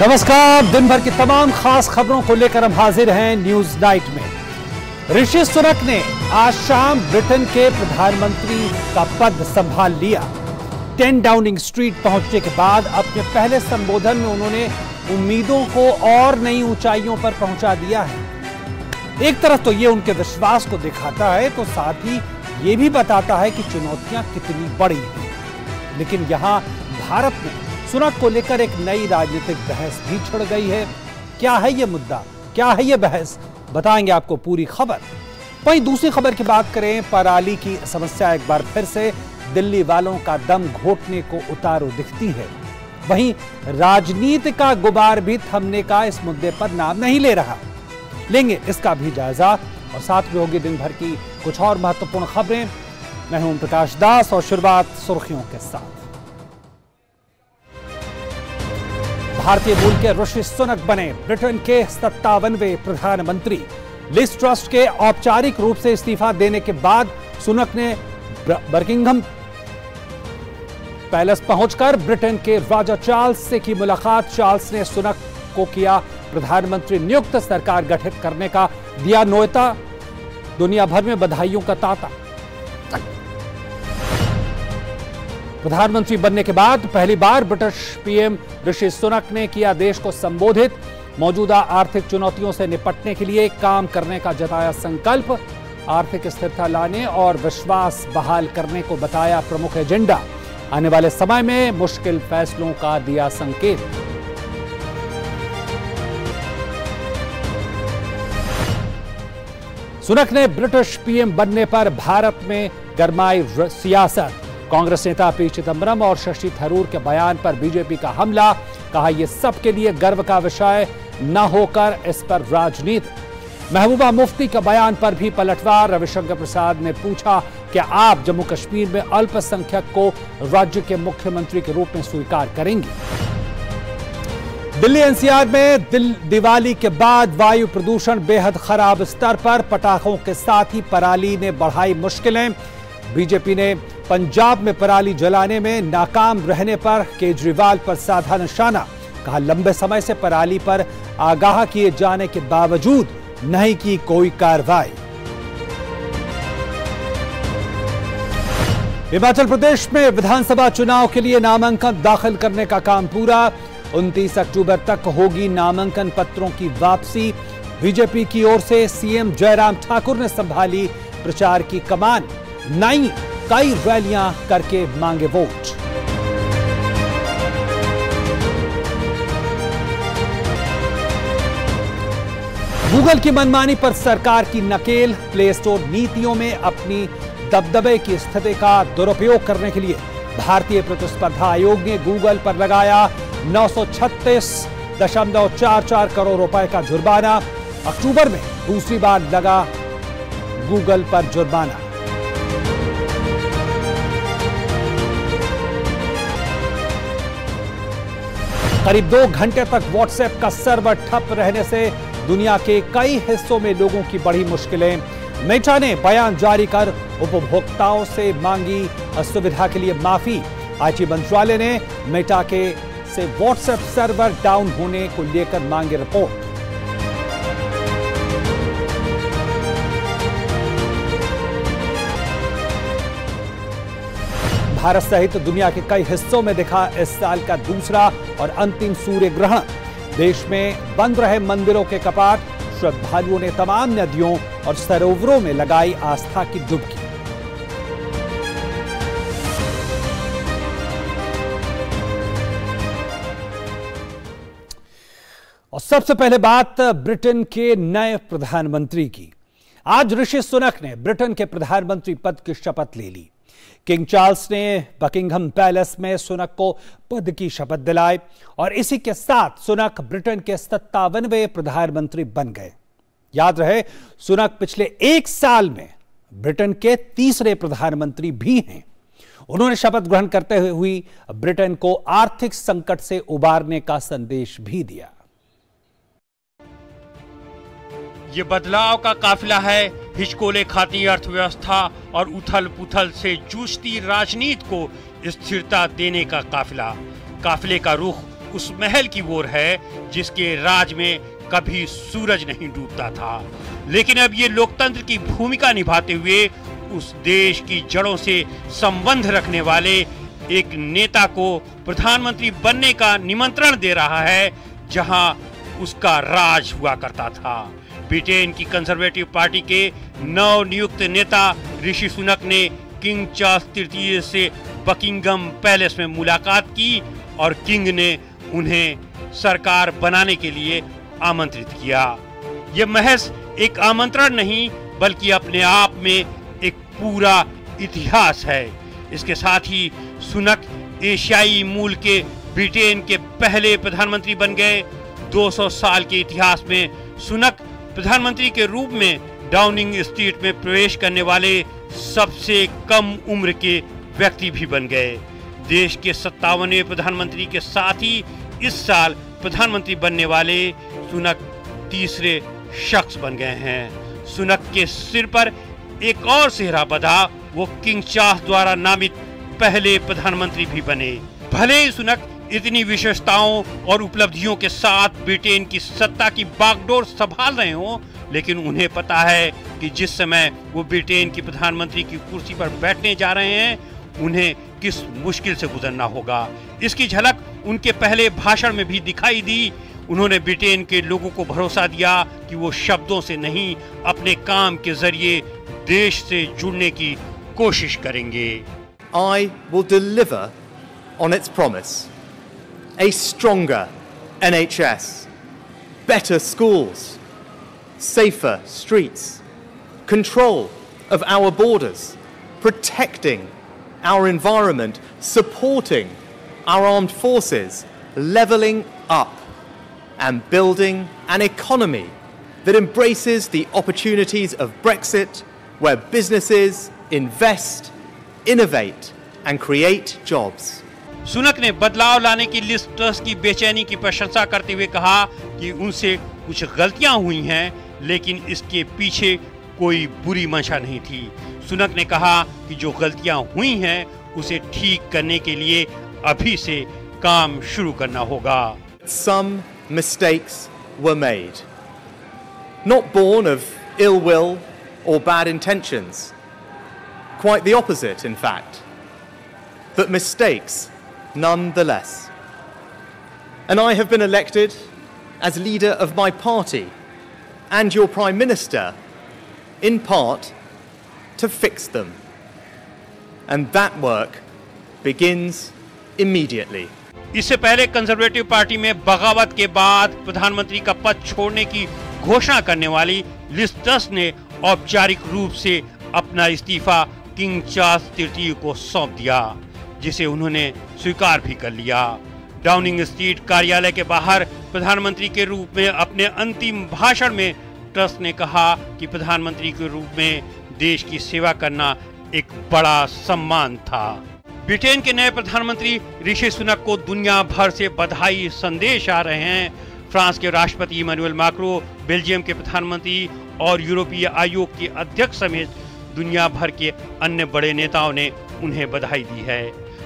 नमस्कार। दिन भर की तमाम खास खबरों को लेकर हम हाजिर हैं न्यूज नाइट में। ऋषि सुनक ने आज शाम ब्रिटेन के प्रधानमंत्री का पद संभाल लिया। 10 डाउनिंग स्ट्रीट पहुंचने के बाद अपने पहले संबोधन में उन्होंने उम्मीदों को और नई ऊंचाइयों पर पहुंचा दिया है। एक तरफ तो ये उनके विश्वास को दिखाता है, तो साथ ही ये भी बताता है कि चुनौतियां कितनी बड़ी हैं। लेकिन यहां भारत में सुनक को लेकर एक नई राजनीतिक बहस भी छिड़ गई है। क्या है ये मुद्दा, क्या है ये बहस, बताएंगे आपको पूरी खबर। वहीं दूसरी खबर की बात करें, पराली की समस्या एक बार फिर से दिल्ली वालों का दम घोटने को उतारू दिखती है। वहीं राजनीति का गुबार भी थमने का इस मुद्दे पर नाम नहीं ले रहा। लेंगे इसका भी जायजा और साथ में होगी दिन भर की कुछ और महत्वपूर्ण खबरें। मैं हूं प्रकाश दास और शुरुआत सुर्खियों के साथ। भारतीय मूल के ऋषि सुनक बने ब्रिटेन के 57वें प्रधानमंत्री। लिज ट्रस के औपचारिक रूप से इस्तीफा देने के बाद सुनक ने बकिंघम पैलेस पहुंचकर ब्रिटेन के राजा चार्ल्स से की मुलाकात। चार्ल्स ने सुनक को किया प्रधानमंत्री नियुक्त, सरकार गठित करने का दिया न्योता। दुनिया भर में बधाइयों का तांता। प्रधानमंत्री बनने के बाद पहली बार ब्रिटिश पीएम ऋषि सुनक ने किया देश को संबोधित। मौजूदा आर्थिक चुनौतियों से निपटने के लिए काम करने का जताया संकल्प। आर्थिक स्थिरता लाने और विश्वास बहाल करने को बताया प्रमुख एजेंडा। आने वाले समय में मुश्किल फैसलों का दिया संकेत। सुनक ने ब्रिटिश पीएम बनने पर भारत में गरमाई सियासत। कांग्रेस नेता पी चिदंबरम और शशि थरूर के बयान पर बीजेपी का हमला। कहा यह सबके लिए गर्व का विषय न होकर इस पर राजनीति। महबूबा मुफ्ती के बयान पर भी पलटवार। रविशंकर प्रसाद ने पूछा कि आप जम्मू कश्मीर में अल्पसंख्यक को राज्य के मुख्यमंत्री के रूप में स्वीकार करेंगे। दिल्ली एनसीआर में दिवाली के बाद वायु प्रदूषण बेहद खराब स्तर पर। पटाखों के साथ ही पराली ने बढ़ाई मुश्किलें। बीजेपी ने पंजाब में पराली जलाने में नाकाम रहने पर केजरीवाल पर साधा निशाना। कहा लंबे समय से पराली पर आगाह किए जाने के बावजूद नहीं की कोई कार्रवाई। हिमाचल प्रदेश में विधानसभा चुनाव के लिए नामांकन दाखिल करने का काम पूरा। 29 अक्टूबर तक होगी नामांकन पत्रों की वापसी। बीजेपी की ओर से सीएम जयराम ठाकुर ने संभाली प्रचार की कमान। कई रैलियां करके मांगे वोट। गूगल की मनमानी पर सरकार की नकेल। प्ले स्टोर नीतियों में अपनी दबदबे की स्थिति का दुरुपयोग करने के लिए भारतीय प्रतिस्पर्धा आयोग ने गूगल पर लगाया 936.44 करोड़ रुपए का जुर्माना। अक्टूबर में दूसरी बार लगा गूगल पर जुर्माना। करीब 2 घंटे तक व्हाट्सएप का सर्वर ठप रहने से दुनिया के कई हिस्सों में लोगों की बढ़ी मुश्किलें। मेटा ने बयान जारी कर उपभोक्ताओं से मांगी असुविधा के लिए माफी। आईटी मंत्रालय ने मेटा से व्हाट्सएप सर्वर डाउन होने को लेकर मांगी रिपोर्ट। भारत सहित दुनिया के कई हिस्सों में दिखा इस साल का दूसरा और अंतिम सूर्य ग्रहण। देश में बंद रहे मंदिरों के कपाट। श्रद्धालुओं ने तमाम नदियों और सरोवरों में लगाई आस्था की डुबकी। और सबसे पहले बात ब्रिटेन के नए प्रधानमंत्री की। आज ऋषि सुनक ने ब्रिटेन के प्रधानमंत्री पद की शपथ ले ली। किंग चार्ल्स ने बकिंघम पैलेस में सुनक को पद की शपथ दिलाई और इसी के साथ सुनक ब्रिटेन के 57वें प्रधानमंत्री बन गए। याद रहे, सुनक पिछले 1 साल में ब्रिटेन के 3रे प्रधानमंत्री भी हैं। उन्होंने शपथ ग्रहण करते हुए ब्रिटेन को आर्थिक संकट से उबारने का संदेश भी दिया। ये बदलाव का काफिला है। हिचकोले खाती अर्थव्यवस्था और उथल पुथल से जूझती राजनीति को स्थिरता देने का काफिला। काफिले का रुख उस महल की ओर है जिसके राज में कभी सूरज नहीं डूबता था। लेकिन अब ये लोकतंत्र की भूमिका निभाते हुए उस देश की जड़ों से संबंध रखने वाले एक नेता को प्रधानमंत्री बनने का निमंत्रण दे रहा है जहां उसका राज हुआ करता था। ब्रिटेन की कंजर्वेटिव पार्टी के नव नियुक्त नेता ऋषि सुनक ने किंग चार्ल्स तृतीय से बकिंगम पैलेस में मुलाकात की और किंग ने उन्हें सरकार बनाने के लिए आमंत्रित किया। यह महज एक आमंत्रण नहीं बल्कि अपने आप में एक पूरा इतिहास है। इसके साथ ही सुनक एशियाई मूल के ब्रिटेन के पहले प्रधानमंत्री बन गए। 200 साल के इतिहास में सुनक प्रधानमंत्री के रूप में डाउनिंग स्ट्रीट में प्रवेश करने वाले सबसे कम उम्र के व्यक्ति भी बन गए। देश के 57वें प्रधानमंत्री के साथ ही इस साल प्रधानमंत्री बनने वाले सुनक तीसरे शख्स बन गए हैं। सुनक के सिर पर एक और सेहरा बधा, वो किंग चार्ल्स द्वारा नामित पहले प्रधानमंत्री भी बने। भले ही सुनक इतनी विशेषताओं और उपलब्धियों के साथ ब्रिटेन की सत्ता की बागडोर संभाल रहे हों, लेकिन उन्हें पता है कि जिस समय वो ब्रिटेन की प्रधानमंत्री की कुर्सी पर बैठने जा रहे हैं उन्हें किस मुश्किल से गुजरना होगा। इसकी झलक उनके पहले भाषण में भी दिखाई दी। उन्होंने ब्रिटेन के लोगों को भरोसा दिया कि वो शब्दों से नहीं अपने काम के जरिए देश से जुड़ने की कोशिश करेंगे। I will deliver on its promise. A stronger NHS, better schools, safer streets, control of our borders, protecting our environment, supporting our armed forces, levelling up and building an economy that embraces the opportunities of Brexit, where businesses invest, innovate and create jobs. Sunak ने बदलाव लाने की Liz truss की बेचैनी की प्रशंसा करते हुए कहा कि उनसे कुछ गलतियां हुई हैं, लेकिन इसके पीछे कोई बुरी मंशा नहीं थी। सुनक ने कहा कि जो गलतियां हुई हैं उसे ठीक करने के लिए अभी से काम शुरू करना होगा। Some mistakes were made, not born of ill will or bad intentions. Quite the opposite, in fact. But mistakes nonetheless. And I have been elected as leader of my party and your Prime Minister, in part, to fix them. And that work begins immediately. इससे पहले conservative party में बगावत के बाद प्रधानमंत्री का पद छोड़ने की घोषणा करने वाली लिज ट्रस ने औपचारिक रूप से अपना इस्तीफा किंग चार्ल्स तृतीय को सौंप दिया, जिसे उन्होंने स्वीकार भी कर लिया। डाउनिंग स्ट्रीट कार्यालय के बाहर प्रधानमंत्री के रूप में अपने अंतिम भाषण में ट्रस ने कहा कि प्रधानमंत्री के रूप में देश की सेवा करना एक बड़ा सम्मान था। ब्रिटेन के नए प्रधानमंत्री ऋषि सुनक को दुनिया भर से बधाई संदेश आ रहे हैं। फ्रांस के राष्ट्रपति इमैनुअल मैक्रों, बेल्जियम के प्रधानमंत्री और यूरोपीय आयोग के अध्यक्ष समेत दुनिया भर के अन्य बड़े नेताओं ने उन्हें बधाई दी है।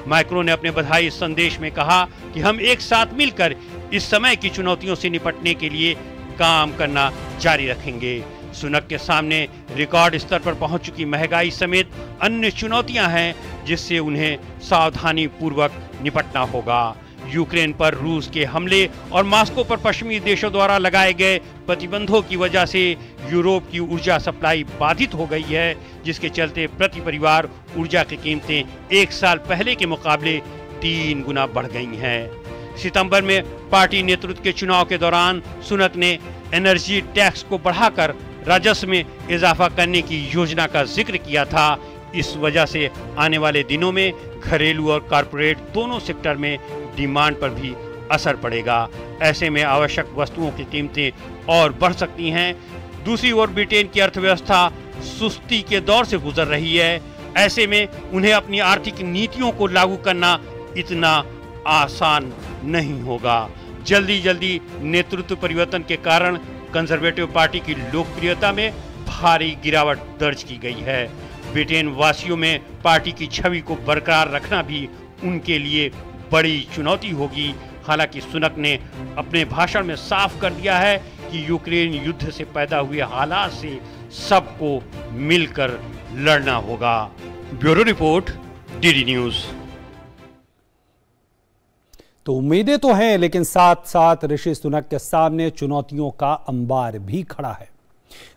मैक्रों ने अपने बधाई संदेश में कहा कि हम एक साथ मिलकर इस समय की चुनौतियों से निपटने के लिए काम करना जारी रखेंगे। सुनक के सामने रिकॉर्ड स्तर पर पहुंच चुकी महंगाई समेत अन्य चुनौतियां हैं जिससे उन्हें सावधानी पूर्वक निपटना होगा। यूक्रेन पर रूस के हमले और मॉस्को पर पश्चिमी देशों द्वारा लगाए गए प्रतिबंधों की वजह से यूरोप की ऊर्जा सप्लाई बाधित हो गई है, जिसके चलते प्रति परिवार ऊर्जा की कीमतें एक साल पहले के मुकाबले 3 गुना बढ़ गई हैं। सितंबर में पार्टी नेतृत्व के चुनाव के दौरान सुनक ने एनर्जी टैक्स को बढ़ाकर राजस्व में इजाफा करने की योजना का जिक्र किया था। इस वजह से आने वाले दिनों में घरेलू और कॉर्पोरेट दोनों सेक्टर में डिमांड पर भी असर पड़ेगा। ऐसे में आवश्यक वस्तुओं की कीमतें और बढ़ सकती हैं। दूसरी ओर ब्रिटेन की अर्थव्यवस्था सुस्ती के दौर से गुजर रही है। ऐसे में उन्हें अपनी आर्थिक नीतियों को लागू करना इतना आसान नहीं होगा। जल्दी नेतृत्व परिवर्तन के कारण कंजर्वेटिव पार्टी की लोकप्रियता में भारी गिरावट दर्ज की गई है। ब्रिटेन वासियों में पार्टी की छवि को बरकरार रखना भी उनके लिए बड़ी चुनौती होगी। हालांकि सुनक ने अपने भाषण में साफ कर दिया है कि यूक्रेन युद्ध से पैदा हुए हालात से सबको मिलकर लड़ना होगा। Bureau report, DD news. तो उम्मीदें तो हैं, लेकिन साथ साथ ऋषि सुनक के सामने चुनौतियों का अंबार भी खड़ा है।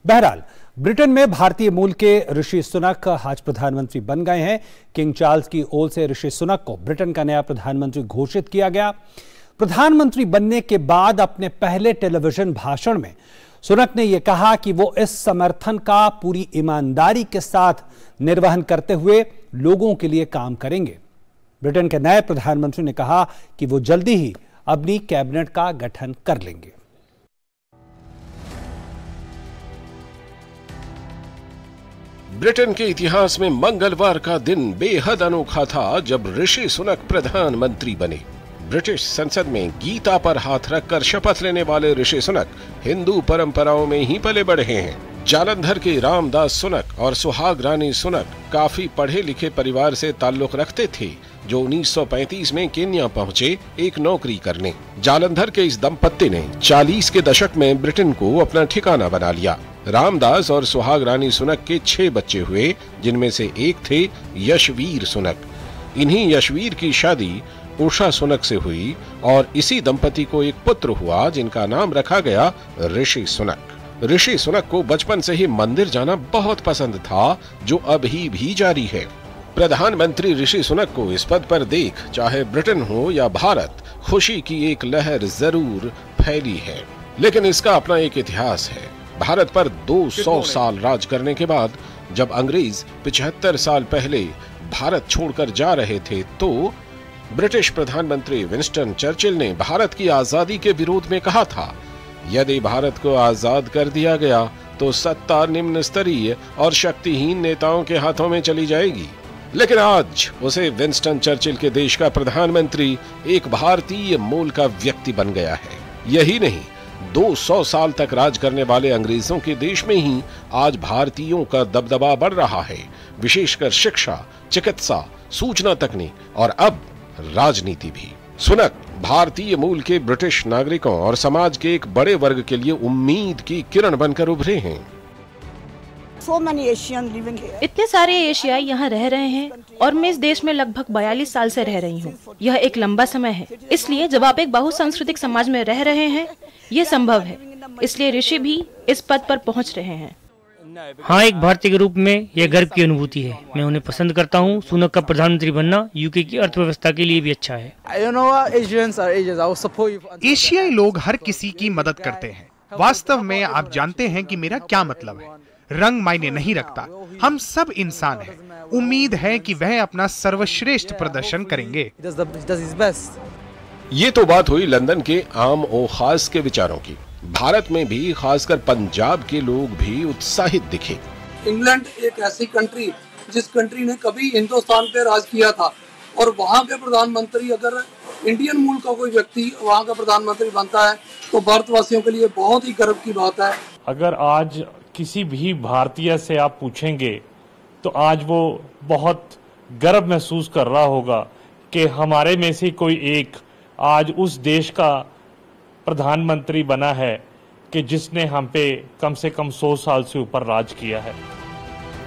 बहरहाल, ब्रिटेन में भारतीय मूल के ऋषि सुनक आज प्रधानमंत्री बन गए हैं। किंग चार्ल्स की ओर से ऋषि सुनक को ब्रिटेन का नया प्रधानमंत्री घोषित किया गया। प्रधानमंत्री बनने के बाद अपने पहले टेलीविजन भाषण में सुनक ने यह कहा कि वो इस समर्थन का पूरी ईमानदारी के साथ निर्वहन करते हुए लोगों के लिए काम करेंगे। ब्रिटेन के नए प्रधानमंत्री ने कहा कि वो जल्दी ही अपनी कैबिनेट का गठन कर लेंगे। ब्रिटेन के इतिहास में मंगलवार का दिन बेहद अनोखा था जब ऋषि सुनक प्रधानमंत्री बने। ब्रिटिश संसद में गीता पर हाथ रखकर शपथ लेने वाले ऋषि सुनक हिंदू परंपराओं में ही पले बढ़े हैं। जालंधर के रामदास सुनक और सुहाग रानी सुनक काफी पढ़े लिखे परिवार से ताल्लुक रखते थे, जो 1935 में केन्या पहुंचे एक नौकरी करने। जालंधर के इस दंपत्ति ने 40 के दशक में ब्रिटेन को अपना ठिकाना बना लिया। रामदास और सुहाग रानी सुनक के 6 बच्चे हुए, जिनमें से एक थे यशवीर सुनक। इन्हीं यशवीर की शादी उषा सुनक से हुई और इसी दंपति को एक पुत्र हुआ जिनका नाम रखा गया ऋषि सुनक। ऋषि सुनक को बचपन से ही मंदिर जाना बहुत पसंद था, जो अभी भी जारी है। प्रधानमंत्री ऋषि सुनक को इस पद पर देख चाहे ब्रिटेन हो या भारत, खुशी की एक लहर जरूर फैली है। लेकिन इसका अपना एक इतिहास है। भारत पर 200 साल राज करने के बाद जब अंग्रेज 75 साल पहले भारत छोड़कर जा रहे थे, तो ब्रिटिश प्रधानमंत्री विंस्टन चर्चिल ने भारत की आजादी के विरोध में कहा था, यदि भारत को आजाद कर दिया गया तो सत्ता निम्न स्तरीय और शक्तिहीन नेताओं के हाथों में चली जाएगी। लेकिन आज उसे विंस्टन चर्चिल के देश का प्रधानमंत्री एक भारतीय मूल का व्यक्ति बन गया है। यही नहीं, 200 साल तक राज करने वाले अंग्रेजों के देश में ही आज भारतीयों का दबदबा बढ़ रहा है, विशेषकर शिक्षा, चिकित्सा, सूचना तकनीक और अब राजनीति भी। सुनक भारतीय मूल के ब्रिटिश नागरिकों और समाज के एक बड़े वर्ग के लिए उम्मीद की किरण बनकर उभरे हैं। इतने सारे एशियाई यहाँ रह रहे हैं और मैं इस देश में लगभग 42 साल से रह रही हूँ। यह एक लंबा समय है, इसलिए जब आप एक बहुसांस्कृतिक समाज में रह रहे हैं, ये संभव है। इसलिए ऋषि भी इस पद पर पहुँच रहे हैं। हाँ, एक भारतीय के रूप में यह गर्व की अनुभूति है। मैं उन्हें पसंद करता हूँ। सुनक का प्रधानमंत्री बनना यूके की अर्थव्यवस्था के लिए भी अच्छा है। एशियाई लोग हर किसी की मदद करते हैं। वास्तव में आप जानते हैं कि मेरा क्या मतलब है। रंग मायने नहीं रखता, हम सब इंसान हैं। उम्मीद है कि वह अपना सर्वश्रेष्ठ प्रदर्शन करेंगे। ये तो बात हुई लंदन के आम और खास के विचारों की। भारत में भी खासकर पंजाब के लोग भी उत्साहित दिखे। इंग्लैंड एक ऐसी कंट्री जिस कंट्री ने कभी हिंदुस्तान पे राज किया था, और वहाँ के प्रधानमंत्री अगर इंडियन मूल का कोई व्यक्ति वहाँ का प्रधानमंत्री बनता है तो भारतवासियों के लिए बहुत ही गर्व की बात है। अगर आज किसी भी भारतीय से आप पूछेंगे तो आज वो बहुत गर्व महसूस कर रहा होगा कि हमारे में से कोई एक आज उस देश का प्रधानमंत्री बना है कि जिसने हम पे कम से कम 100 साल से ऊपर राज किया है।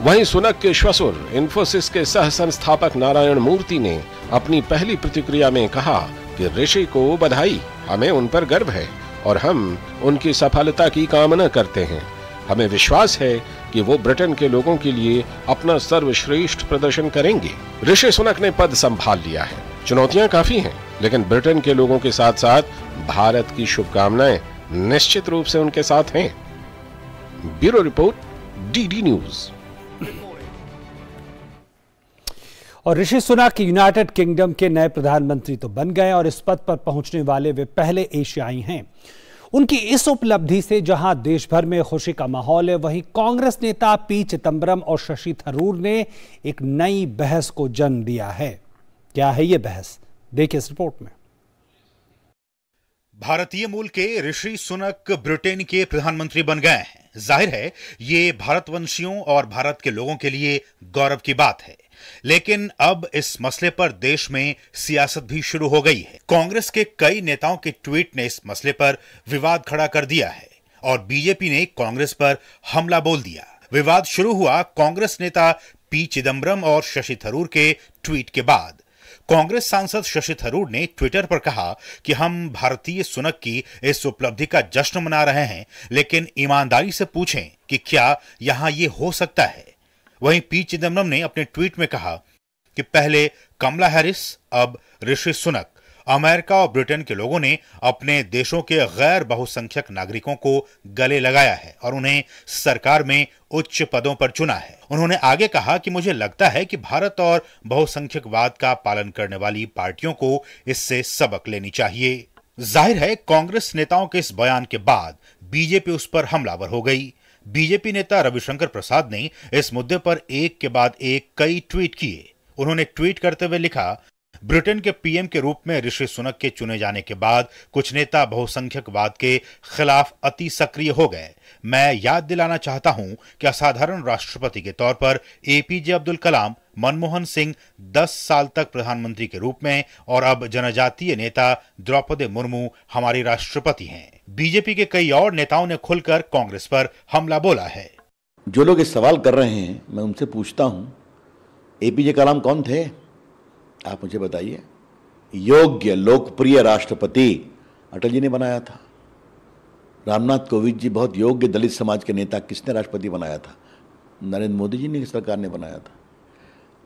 वहीं सुनक के श्वशुर इन्फोसिस के सह संस्थापक नारायण मूर्ति ने अपनी पहली प्रतिक्रिया में कहा कि ऋषि को बधाई, हमें उन पर गर्व है और हम उनकी सफलता की कामना करते हैं। हमें विश्वास है कि वो ब्रिटेन के लोगों के लिए अपना सर्वश्रेष्ठ प्रदर्शन करेंगे। ऋषि सुनक ने पद संभाल लिया है। चुनौतियां काफी हैं, लेकिन ब्रिटेन के लोगों के साथ साथ भारत की शुभकामनाएं निश्चित रूप से उनके साथ हैं। Bureau report, DD news. और ऋषि सुनक यूनाइटेड किंगडम के नए प्रधानमंत्री तो बन गए और इस पद पर पहुंचने वाले वे पहले एशियाई हैं। उनकी इस उपलब्धि से जहां देश भर में खुशी का माहौल है, वहीं कांग्रेस नेता पी चिदंबरम और शशि थरूर ने एक नई बहस को जन्म दिया है। क्या है ये बहस, देखिए इस रिपोर्ट में। भारतीय मूल के ऋषि सुनक ब्रिटेन के प्रधानमंत्री बन गए हैं। जाहिर है ये भारतवंशियों और भारत के लोगों के लिए गौरव की बात है, लेकिन अब इस मसले पर देश में सियासत भी शुरू हो गई है। कांग्रेस के कई नेताओं के ट्वीट ने इस मसले पर विवाद खड़ा कर दिया है और बीजेपी ने कांग्रेस पर हमला बोल दिया। विवाद शुरू हुआ कांग्रेस नेता पी चिदम्बरम और शशि थरूर के ट्वीट के बाद। कांग्रेस सांसद शशि थरूर ने ट्विटर पर कहा कि हम भारतीय सुनक की इस उपलब्धि का जश्न मना रहे हैं, लेकिन ईमानदारी से पूछें कि क्या यहां ये हो सकता है। वहीं पी चिदम्बरम ने अपने ट्वीट में कहा कि पहले कमला हैरिस, अब ऋषि सुनक। अमेरिका और ब्रिटेन के लोगों ने अपने देशों के गैर बहुसंख्यक नागरिकों को गले लगाया है और उन्हें सरकार में उच्च पदों पर चुना है। उन्होंने आगे कहा कि मुझे लगता है कि भारत और बहुसंख्यकवाद का पालन करने वाली पार्टियों को इससे सबक लेनी चाहिए। जाहिर है कांग्रेस नेताओं के इस बयान के बाद बीजेपी उस पर हमलावर हो गई। बीजेपी नेता रविशंकर प्रसाद ने इस मुद्दे पर एक के बाद एक कई ट्वीट किए। उन्होंने ट्वीट करते हुए लिखा, ब्रिटेन के पीएम के रूप में ऋषि सुनक के चुने जाने के बाद कुछ नेता बहुसंख्यकवाद के खिलाफ अति सक्रिय हो गए। मैं याद दिलाना चाहता हूं कि असाधारण राष्ट्रपति के तौर पर एपीजे अब्दुल कलाम, मनमोहन सिंह 10 साल तक प्रधानमंत्री के रूप में और अब जनजातीय नेता द्रौपदी मुर्मू हमारी राष्ट्रपति हैं। बीजेपी के कई और नेताओं ने खुलकर कांग्रेस पर हमला बोला है। जो लोग इस सवाल कर रहे हैं, मैं उनसे पूछता हूं, एपीजे कलाम कौन थे? आप मुझे बताइए। योग्य लोकप्रिय राष्ट्रपति अटल जी ने बनाया था। रामनाथ कोविंद जी बहुत योग्य दलित समाज के नेता, किसने राष्ट्रपति बनाया था? नरेंद्र मोदी जी ने सरकार ने बनाया था।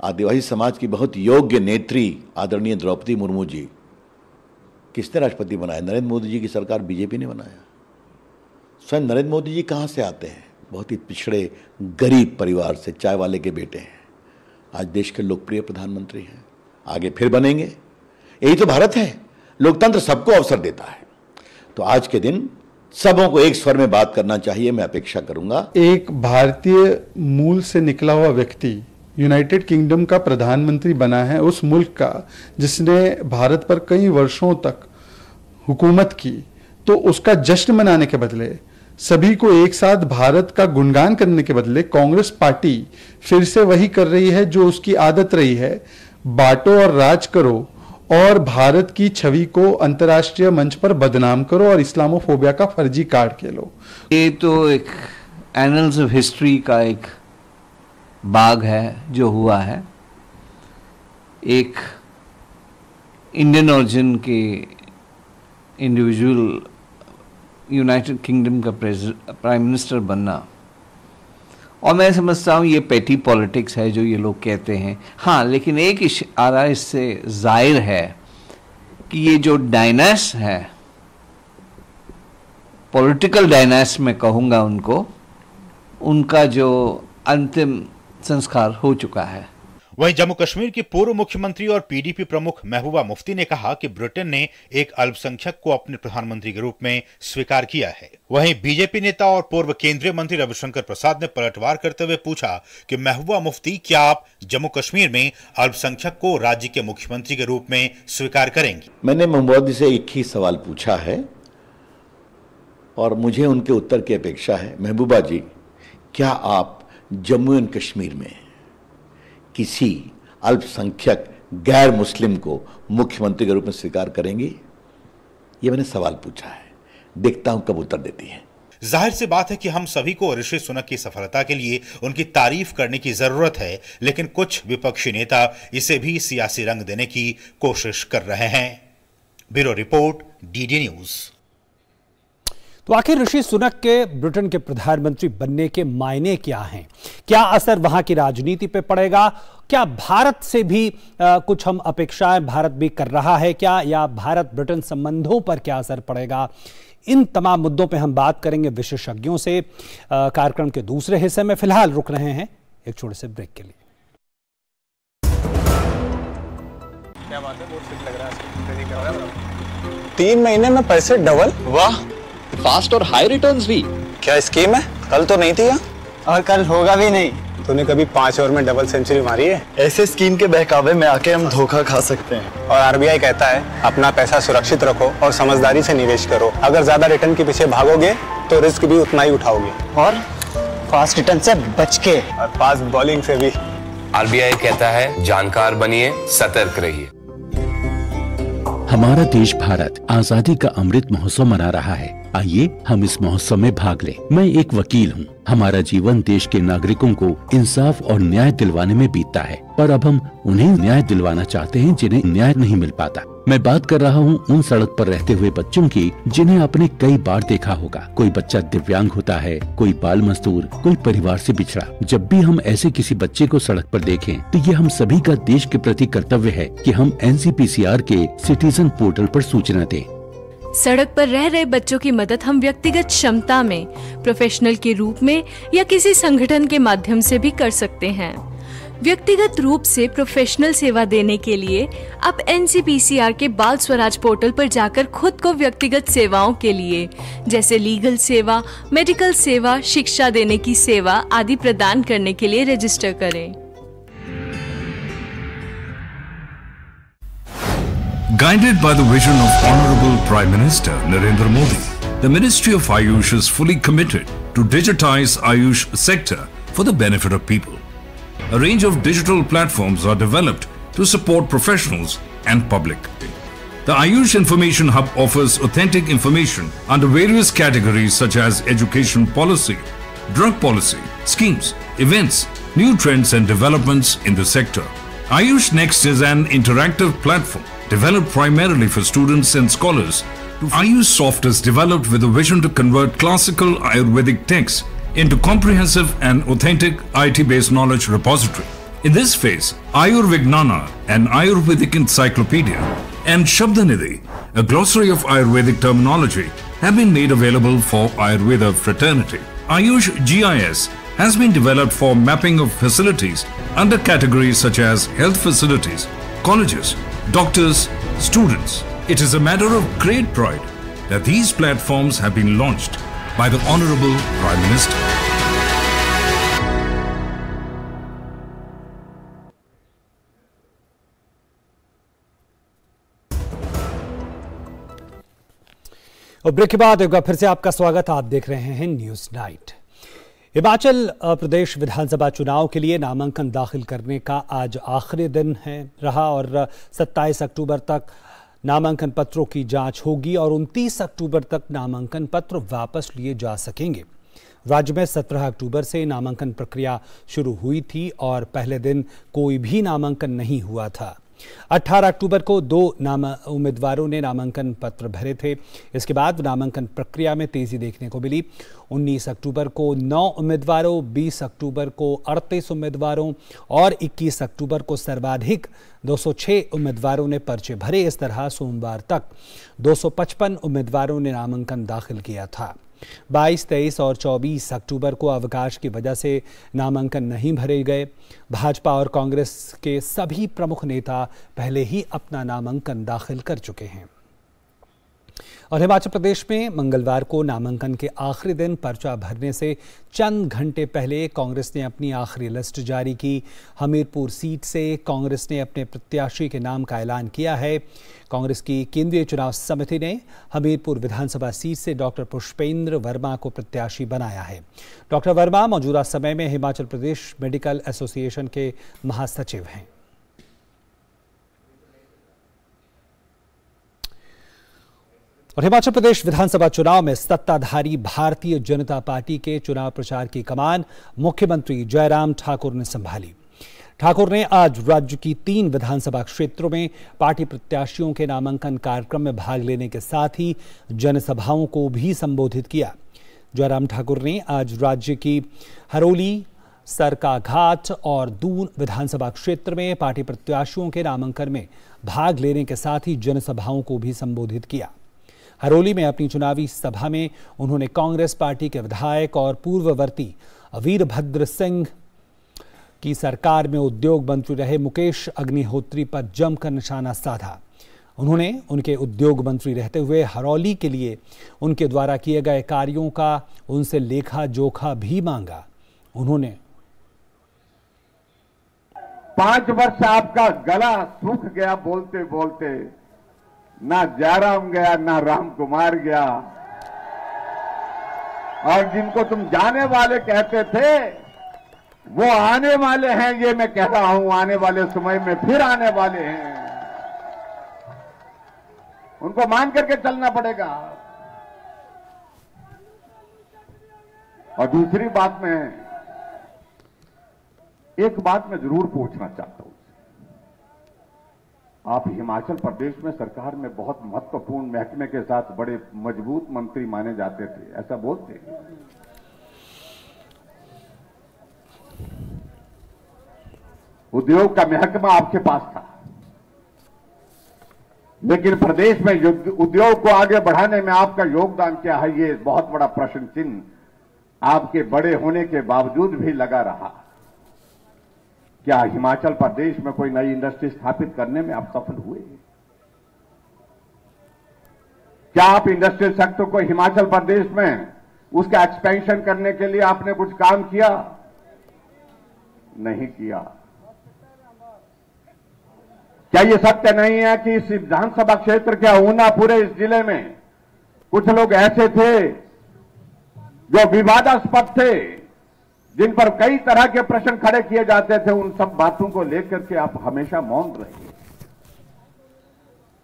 आदिवासी समाज की बहुत योग्य नेत्री आदरणीय द्रौपदी मुर्मू जी, किसने राष्ट्रपति बनाया? नरेंद्र मोदी जी की सरकार, बीजेपी ने बनाया। स्वयं नरेंद्र मोदी जी कहाँ से आते हैं? बहुत ही पिछड़े गरीब परिवार से, चाय वाले के बेटे हैं। आज देश के लोकप्रिय प्रधानमंत्री हैं, आगे फिर बनेंगे। यही तो भारत है, लोकतंत्र सबको अवसर देता है। तो आज के दिन सबों को एक स्वर में बात करना चाहिए, मैं अपेक्षा करूंगा। एक भारतीय मूल से निकला हुआ व्यक्ति यूनाइटेड किंगडम का प्रधानमंत्री बना है, उस मुल्क का जिसने भारत पर कई वर्षों तक हुकूमत की, तो उसका जश्न मनाने के बदले, सभी को एक साथ भारत का गुणगान करने के बदले कांग्रेस पार्टी फिर से वही कर रही है जो उसकी आदत रही है, बांटो और राज करो और भारत की छवि को अंतर्राष्ट्रीय मंच पर बदनाम करो और इस्लामोफोबिया का फर्जी कार्ड खेलो। ये तो एक एनल्स ऑफ हिस्ट्री का एक बाग है जो हुआ है। एक इंडियन ओरिजिन के इंडिविजुअल यूनाइटेड किंगडम का प्राइम मिनिस्टर बनना, और मैं समझता हूँ ये पेटी पॉलिटिक्स है जो ये लोग कहते हैं। हाँ, लेकिन एक इशारा इससे जाहिर है कि ये जो डायनास है, पॉलिटिकल डायनास मैं कहूँगा उनको, उनका जो अंतिम संस्कार हो चुका है। वहीं जम्मू कश्मीर की पूर्व मुख्यमंत्री और पीडीपी प्रमुख महबूबा मुफ्ती ने कहा कि ब्रिटेन ने एक अल्पसंख्यक को अपने प्रधानमंत्री के रूप में स्वीकार किया है। वहीं बीजेपी नेता और पूर्व केंद्रीय मंत्री रविशंकर प्रसाद ने पलटवार करते हुए पूछा कि महबूबा मुफ्ती, क्या आप जम्मू कश्मीर में अल्पसंख्यक को राज्य के मुख्यमंत्री के रूप में स्वीकार करेंगी? मैंने महबूबा जी से एक ही सवाल पूछा है और मुझे उनके उत्तर की अपेक्षा है। महबूबा जी, क्या आप जम्मू एंड कश्मीर में किसी अल्पसंख्यक गैर मुस्लिम को मुख्यमंत्री के रूप में स्वीकार करेंगी? ये मैंने सवाल पूछा है, देखता हूं कब उत्तर देती है। जाहिर सी बात है कि हम सभी को ऋषि सुनक की सफलता के लिए उनकी तारीफ करने की जरूरत है, लेकिन कुछ विपक्षी नेता इसे भी सियासी रंग देने की कोशिश कर रहे हैं। Bureau report, DD news. तो आखिर ऋषि सुनक के ब्रिटेन के प्रधानमंत्री बनने के मायने क्या हैं? क्या असर वहां की राजनीति पे पड़ेगा? क्या भारत से भी कुछ हम अपेक्षाएं भारत भी कर रहा है क्या, या भारत ब्रिटेन संबंधों पर क्या असर पड़ेगा? इन तमाम मुद्दों पे हम बात करेंगे विशेषज्ञों से कार्यक्रम के दूसरे हिस्से में। फिलहाल रुक रहे हैं एक छोटे से ब्रेक के लिए। क्या बात है, बहुत फिट लग रहा है। 3 महीने में पैसे डबल, वाह! फास्ट और हाई रिटर्न्स भी। क्या स्कीम है? कल तो नहीं थी यहाँ। और कल होगा भी नहीं। तूने कभी 5 ओवर में डबल सेंचुरी मारी है? ऐसे स्कीम के बहकावे में आके हम धोखा खा सकते हैं। और आरबीआई कहता है अपना पैसा सुरक्षित रखो और समझदारी से निवेश करो। अगर ज्यादा रिटर्न के पीछे भागोगे तो रिस्क भी उतना ही उठाओगे। और फास्ट रिटर्न से बच के, और फास्ट बॉलिंग से भी। आरबीआई कहता है जानकार बनिए, सतर्क रहिए। हमारा देश भारत आजादी का अमृत महोत्सव मना रहा है। आइए हम इस महोत्सव में भाग लें। मैं एक वकील हूँ। हमारा जीवन देश के नागरिकों को इंसाफ और न्याय दिलवाने में बीतता है, पर अब हम उन्हें न्याय दिलवाना चाहते हैं जिन्हें न्याय नहीं मिल पाता। मैं बात कर रहा हूँ उन सड़क पर रहते हुए बच्चों की जिन्हें आपने कई बार देखा होगा। कोई बच्चा दिव्यांग होता है, कोई बाल मजदूर, कोई परिवार से बिछड़ा। जब भी हम ऐसे किसी बच्चे को सड़क पर देखें तो ये हम सभी का देश के प्रति कर्तव्य है कि हम NCPCR के सिटीजन पोर्टल पर सूचना दें। सड़क पर रह रहे बच्चों की मदद हम व्यक्तिगत क्षमता में, प्रोफेशनल के रूप में या किसी संगठन के माध्यम से भी कर सकते हैं। व्यक्तिगत रूप से प्रोफेशनल सेवा देने के लिए आप NCPCR के बाल स्वराज पोर्टल पर जाकर खुद को व्यक्तिगत सेवाओं के लिए जैसे लीगल सेवा, मेडिकल सेवा, शिक्षा देने की सेवा आदि प्रदान करने के लिए रजिस्टर करें। Guided by the vision of Honorable Prime Minister Narendra Modi, the Ministry of Ayush is fully committed to digitize Ayush sector for the benefit of people. A range of digital platforms are developed to support professionals and public. The Ayush Information Hub offers authentic information under various categories such as education policy, drug policy, schemes, events, new trends and developments in the sector. Ayush Next is an interactive platform developed primarily for students and scholars. Ayush Soft is developed with a vision to convert classical Ayurvedic texts into comprehensive and authentic IT-based knowledge repository. In this phase, Ayurvignana, an Ayurvedic encyclopedia, and Shabdanidhi, a glossary of Ayurvedic terminology, have been made available for Ayurveda fraternity. Ayush GIS has been developed for mapping of facilities under categories such as health facilities, colleges, doctors, students. It is a matter of great pride that these platforms have been launched by the Honorable Prime Minister. और break के बाद एक बार फिर से आपका स्वागत। आप देख रहे हैं न्यूज नाइट। हिमाचल प्रदेश विधानसभा चुनाव के लिए नामांकन दाखिल करने का आज आखिरी दिन रहा और 27 अक्टूबर तक नामांकन पत्रों की जांच होगी और 29 अक्टूबर तक नामांकन पत्र वापस लिए जा सकेंगे। राज्य में 17 अक्टूबर से नामांकन प्रक्रिया शुरू हुई थी और पहले दिन कोई भी नामांकन नहीं हुआ था। 18 अक्टूबर को 2 उम्मीदवारों ने नामांकन पत्र भरे थे। इसके बाद नामांकन प्रक्रिया में तेजी देखने को मिली। 19 अक्टूबर को 9 उम्मीदवारों, 20 अक्टूबर को 38 उम्मीदवारों और 21 अक्टूबर को सर्वाधिक 206 उम्मीदवारों ने पर्चे भरे। इस तरह सोमवार तक 255 उम्मीदवारों ने नामांकन दाखिल किया था। 22, 23 और 24 अक्टूबर को अवकाश की वजह से नामांकन नहीं भरे गए। भाजपा और कांग्रेस के सभी प्रमुख नेता पहले ही अपना नामांकन दाखिल कर चुके हैं। और हिमाचल प्रदेश में मंगलवार को नामांकन के आखिरी दिन पर्चा भरने से चंद घंटे पहले कांग्रेस ने अपनी आखिरी लिस्ट जारी की। हमीरपुर सीट से कांग्रेस ने अपने प्रत्याशी के नाम का ऐलान किया है। कांग्रेस की केंद्रीय चुनाव समिति ने हमीरपुर विधानसभा सीट से डॉक्टर पुष्पेंद्र वर्मा को प्रत्याशी बनाया है। डॉक्टर वर्मा मौजूदा समय में हिमाचल प्रदेश मेडिकल एसोसिएशन के महासचिव हैं। और हिमाचल प्रदेश विधानसभा चुनाव में सत्ताधारी भारतीय जनता पार्टी के चुनाव प्रचार की कमान मुख्यमंत्री जयराम ठाकुर ने संभाली। ठाकुर ने आज राज्य की 3 विधानसभा क्षेत्रों में पार्टी प्रत्याशियों के नामांकन कार्यक्रम में भाग लेने के साथ ही जनसभाओं को भी संबोधित किया। जयराम ठाकुर ने आज राज्य की हरोली, सरकाघाट और दून विधानसभा क्षेत्र में पार्टी प्रत्याशियों के नामांकन में भाग लेने के साथ ही जनसभाओं को भी संबोधित किया। हरोली में अपनी चुनावी सभा में उन्होंने कांग्रेस पार्टी के विधायक और पूर्ववर्ती वीरभद्र सिंह की सरकार में उद्योग मंत्री रहे मुकेश अग्निहोत्री पर जमकर निशाना साधा। उन्होंने उनके उद्योग मंत्री रहते हुए हरौली के लिए उनके द्वारा किए गए कार्यों का उनसे लेखा जोखा भी मांगा। उन्होंने 5 वर्ष आपका गला सूख गया बोलते बोलते, ना जयराम गया ना राम कुमार गया, और जिनको तुम जाने वाले कहते थे वो आने वाले हैं, ये मैं कह रहा हूं, आने वाले समय में फिर आने वाले हैं, उनको मान करके चलना पड़ेगा। और दूसरी बात में एक बात मैं जरूर पूछना चाहता हूं, आप हिमाचल प्रदेश में सरकार में बहुत महत्वपूर्ण महकमे के साथ बड़े मजबूत मंत्री माने जाते थे, ऐसा बोलते हैं। उद्योग का महकमा आपके पास था, लेकिन प्रदेश में उद्योग को आगे बढ़ाने में आपका योगदान क्या है, ये बहुत बड़ा प्रश्न चिन्ह आपके बड़े होने के बावजूद भी लगा रहा। क्या हिमाचल प्रदेश में कोई नई इंडस्ट्री स्थापित करने में आप सफल हुए? क्या आप इंडस्ट्रियल सेक्टर को हिमाचल प्रदेश में उसका एक्सपेंशन करने के लिए आपने कुछ काम किया? नहीं किया। क्या यह सत्य नहीं है कि इस विधानसभा क्षेत्र के ऊना पूरे इस जिले में कुछ लोग ऐसे थे जो विवादास्पद थे, जिन पर कई तरह के प्रश्न खड़े किए जाते थे, उन सब बातों को लेकर के आप हमेशा मौन रहे।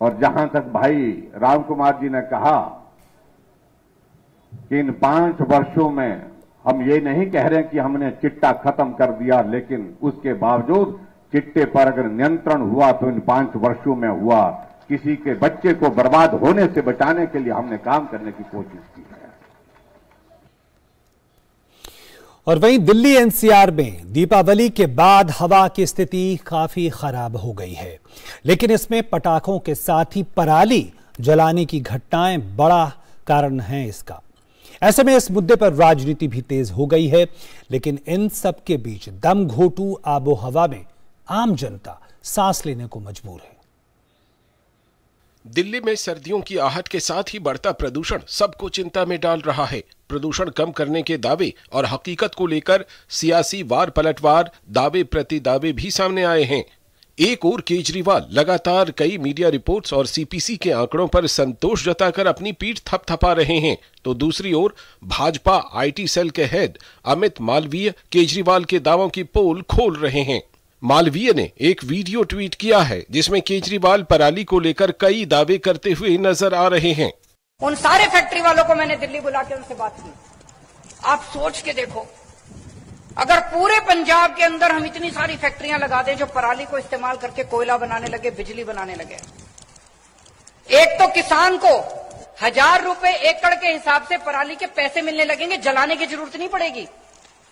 और जहां तक भाई राम कुमार जी ने कहा कि इन 5 वर्षों में हम ये नहीं कह रहे कि हमने चिट्टा खत्म कर दिया, लेकिन उसके बावजूद चिट्टे पर अगर नियंत्रण हुआ तो इन 5 वर्षों में हुआ। किसी के बच्चे को बर्बाद होने से बचाने के लिए हमने काम करने की कोशिश की है। और वहीं दिल्ली एनसीआर में दीपावली के बाद हवा की स्थिति काफी खराब हो गई है, लेकिन इसमें पटाखों के साथ ही पराली जलाने की घटनाएं बड़ा कारण है इसका। ऐसे में इस मुद्दे पर राजनीति भी तेज हो गई है, लेकिन इन सब के बीच दम घोटू आबो हवा में आम जनता सांस लेने को मजबूर है। दिल्ली में सर्दियों की आहट के साथ ही बढ़ता प्रदूषण सबको चिंता में डाल रहा है। प्रदूषण कम करने के दावे और हकीकत को लेकर सियासी वार पलटवार, दावे प्रति दावे भी सामने आए हैं। एक ओर केजरीवाल लगातार कई मीडिया रिपोर्ट्स और सीपीसी के आंकड़ों पर संतोष जताकर अपनी पीठ थपथपा रहे हैं, तो दूसरी ओर भाजपा आईटी सेल के हेड अमित मालवीय केजरीवाल के दावों की पोल खोल रहे हैं। मालवीय ने एक वीडियो ट्वीट किया है जिसमें केजरीवाल पराली को लेकर कई दावे करते हुए नजर आ रहे हैं। उन सारे फैक्ट्री वालों को मैंने दिल्ली बुला के उनसे बात की। आप सोच के देखो, अगर पूरे पंजाब के अंदर हम इतनी सारी फैक्ट्रियां लगा दें जो पराली को इस्तेमाल करके कोयला बनाने लगे, बिजली बनाने लगे, एक तो किसान को 1000 रुपए एकड़ के हिसाब से पराली के पैसे मिलने लगेंगे, जलाने की जरूरत नहीं पड़ेगी,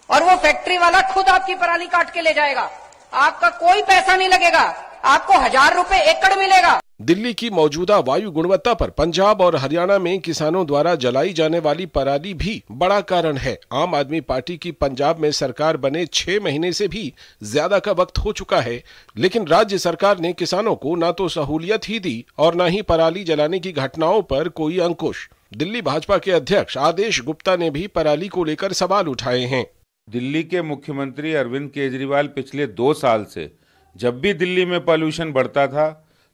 और वो फैक्ट्री वाला खुद आपकी पराली काट के ले जाएगा, आपका कोई पैसा नहीं लगेगा, आपको 1000 रुपए एकड़ मिलेगा। दिल्ली की मौजूदा वायु गुणवत्ता पर पंजाब और हरियाणा में किसानों द्वारा जलाई जाने वाली पराली भी बड़ा कारण है। आम आदमी पार्टी की पंजाब में सरकार बने 6 महीने से भी ज्यादा का वक्त हो चुका है, लेकिन राज्य सरकार ने किसानों को न तो सहूलियत ही दी और न ही पराली जलाने की घटनाओं पर कोई अंकुश। दिल्ली भाजपा के अध्यक्ष आदेश गुप्ता ने भी पराली को लेकर सवाल उठाए हैं। दिल्ली के मुख्यमंत्री अरविंद केजरीवाल पिछले 2 साल से जब भी दिल्ली में पॉल्यूशन बढ़ता था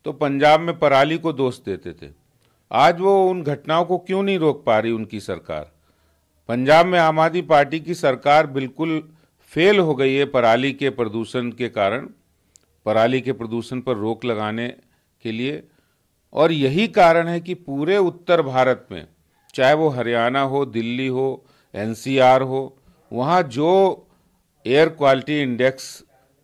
तो पंजाब में पराली को दोष देते थे। आज वो उन घटनाओं को क्यों नहीं रोक पा रही उनकी सरकार? पंजाब में आम आदमी पार्टी की सरकार बिल्कुल फेल हो गई है पराली के प्रदूषण के कारण, पराली के प्रदूषण पर रोक लगाने के लिए। और यही कारण है कि पूरे उत्तर भारत में, चाहे वो हरियाणा हो, दिल्ली हो, एनसीआर हो, वहाँ जो एयर क्वालिटी इंडेक्स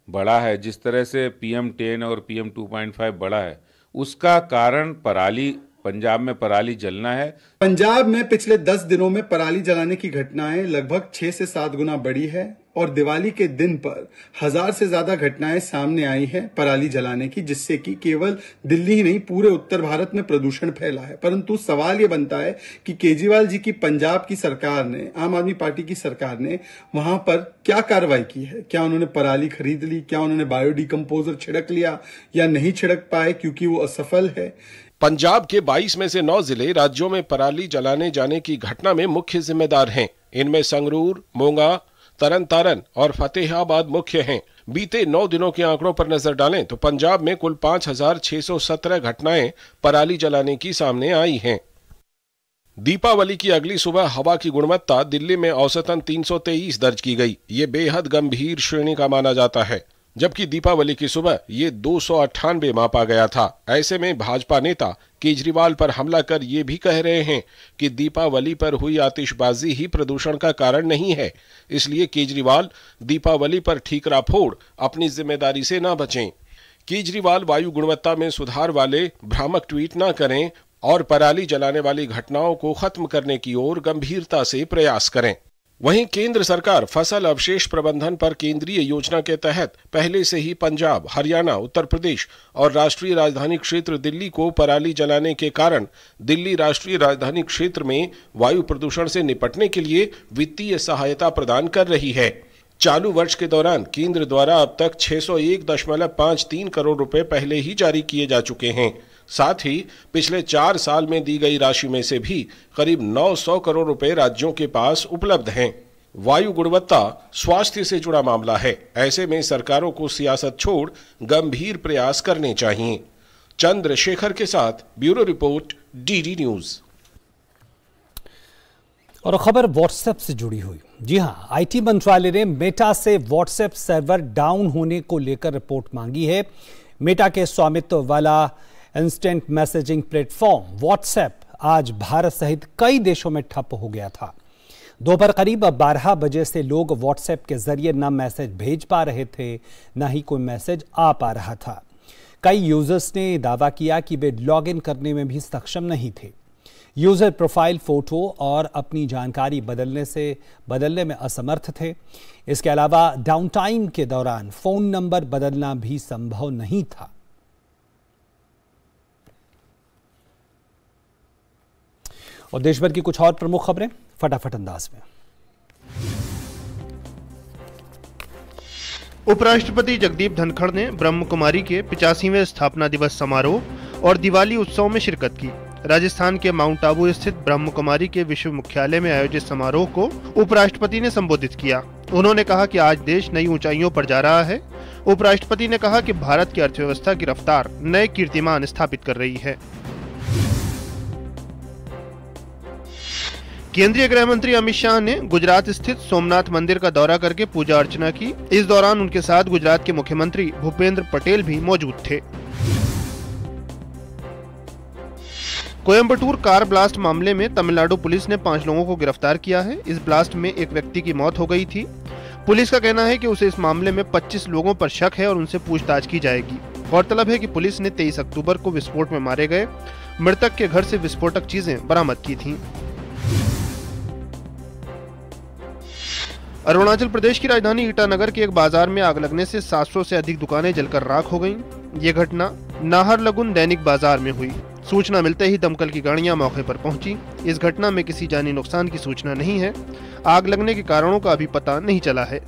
बढ़ा है, जिस तरह से PM10 और PM 2.5 बढ़ा है, उसका कारण पराली, पंजाब में पराली जलना है। पंजाब में पिछले 10 दिनों में पराली जलाने की घटनाएं लगभग 6 से 7 गुना बढ़ी है और दिवाली के दिन पर 1000 से ज्यादा घटनाएं सामने आई हैं पराली जलाने की, जिससे कि केवल दिल्ली ही नहीं पूरे उत्तर भारत में प्रदूषण फैला है। परंतु सवाल ये बनता है कि केजरीवाल जी की पंजाब की सरकार ने, आम आदमी पार्टी की सरकार ने वहां पर क्या कार्रवाई की है? क्या उन्होंने पराली खरीद ली? क्या उन्होंने बायोडिकम्पोजर छिड़क लिया या नहीं छिड़क पाए क्योंकि वो असफल है? पंजाब के 22 में से 9 जिले राज्यों में पराली जलाने जाने की घटना में मुख्य जिम्मेदार हैं। इनमें संगरूर, मोगा, तरन तारन और फतेहाबाद मुख्य हैं। बीते 9 दिनों के आंकड़ों पर नजर डालें तो पंजाब में कुल 5,617 घटनाएं पराली जलाने की सामने आई हैं। दीपावली की अगली सुबह हवा की गुणवत्ता दिल्ली में औसतन 323 दर्ज की गई। ये बेहद गंभीर श्रेणी का माना जाता है, जबकि दीपावली की सुबह ये 298 मापा गया था। ऐसे में भाजपा नेता केजरीवाल पर हमला कर ये भी कह रहे हैं कि दीपावली पर हुई आतिशबाजी ही प्रदूषण का कारण नहीं है, इसलिए केजरीवाल दीपावली पर ठीकरा फोड़ अपनी जिम्मेदारी से न बचें। केजरीवाल वायु गुणवत्ता में सुधार वाले भ्रामक ट्वीट न करें और पराली जलाने वाली घटनाओं को खत्म करने की ओर गंभीरता से प्रयास करें। वहीं केंद्र सरकार फसल अवशेष प्रबंधन पर केंद्रीय योजना के तहत पहले से ही पंजाब, हरियाणा, उत्तर प्रदेश और राष्ट्रीय राजधानी क्षेत्र दिल्ली को पराली जलाने के कारण दिल्ली राष्ट्रीय राजधानी क्षेत्र में वायु प्रदूषण से निपटने के लिए वित्तीय सहायता प्रदान कर रही है। चालू वर्ष के दौरान केंद्र द्वारा अब तक 601.53 करोड़ रुपए पहले ही जारी किए जा चुके हैं। साथ ही पिछले 4 साल में दी गई राशि में से भी करीब 900 करोड़ रुपए राज्यों के पास उपलब्ध हैं। वायु गुणवत्ता स्वास्थ्य से जुड़ा मामला है, ऐसे में सरकारों को सियासत छोड़ गंभीर प्रयास करने चाहिए। चंद्रशेखर के साथ ब्यूरो रिपोर्ट, डीडी न्यूज। और खबर व्हाट्सएप से जुड़ी हुई। जी हां, आईटी मंत्रालय ने मेटा से व्हाट्सएप सर्वर डाउन होने को लेकर रिपोर्ट मांगी है। मेटा के स्वामित्व वाला इंस्टेंट मैसेजिंग प्लेटफॉर्म व्हाट्सएप आज भारत सहित कई देशों में ठप हो गया था। दोपहर करीब 12 बजे से लोग व्हाट्सएप के जरिए न मैसेज भेज पा रहे थे, न ही कोई मैसेज आ पा रहा था। कई यूजर्स ने दावा किया कि वे लॉगिन करने में भी सक्षम नहीं थे। यूजर प्रोफाइल, फोटो और अपनी जानकारी बदलने में असमर्थ थे। इसके अलावा डाउन टाइम के दौरान फोन नंबर बदलना भी संभव नहीं था। और देश भर की कुछ और प्रमुख खबरें फटाफट अंदाज में। उपराष्ट्रपति जगदीप धनखड़ ने ब्रह्म कुमारी के 85वें स्थापना दिवस समारोह और दिवाली उत्सव में शिरकत की। राजस्थान के माउंट आबू स्थित ब्रह्म कुमारी के विश्व मुख्यालय में आयोजित समारोह को उपराष्ट्रपति ने संबोधित किया। उन्होंने कहा कि आज देश नई ऊंचाइयों पर जा रहा है। उपराष्ट्रपति ने कहा कि भारत की अर्थव्यवस्था की रफ्तार नए कीर्तिमान स्थापित कर रही है। केंद्रीय गृह मंत्री अमित शाह ने गुजरात स्थित सोमनाथ मंदिर का दौरा करके पूजा अर्चना की। इस दौरान उनके साथ गुजरात के मुख्यमंत्री भूपेंद्र पटेल भी मौजूद थे। कोयंबटूर कार ब्लास्ट मामले में तमिलनाडु पुलिस ने 5 लोगों को गिरफ्तार किया है। इस ब्लास्ट में एक व्यक्ति की मौत हो गई थी। पुलिस का कहना है कि उसे इस मामले में 25 लोगों पर शक है और उनसे पूछताछ की जाएगी। गौरतलब है कि पुलिस ने 23 अक्टूबर को विस्फोट में मारे गए मृतक के घर से विस्फोटक चीजें बरामद की थीं। अरुणाचल प्रदेश की राजधानी ईटानगर के एक बाजार में आग लगने से 700 से अधिक दुकानें जलकर राख हो गईं। ये घटना नाहरलगुन दैनिक बाजार में हुई। सूचना मिलते ही दमकल की गाड़ियां मौके पर पहुंची। इस घटना में किसी जानी नुकसान की सूचना नहीं है। आग लगने के कारणों का अभी पता नहीं चला है।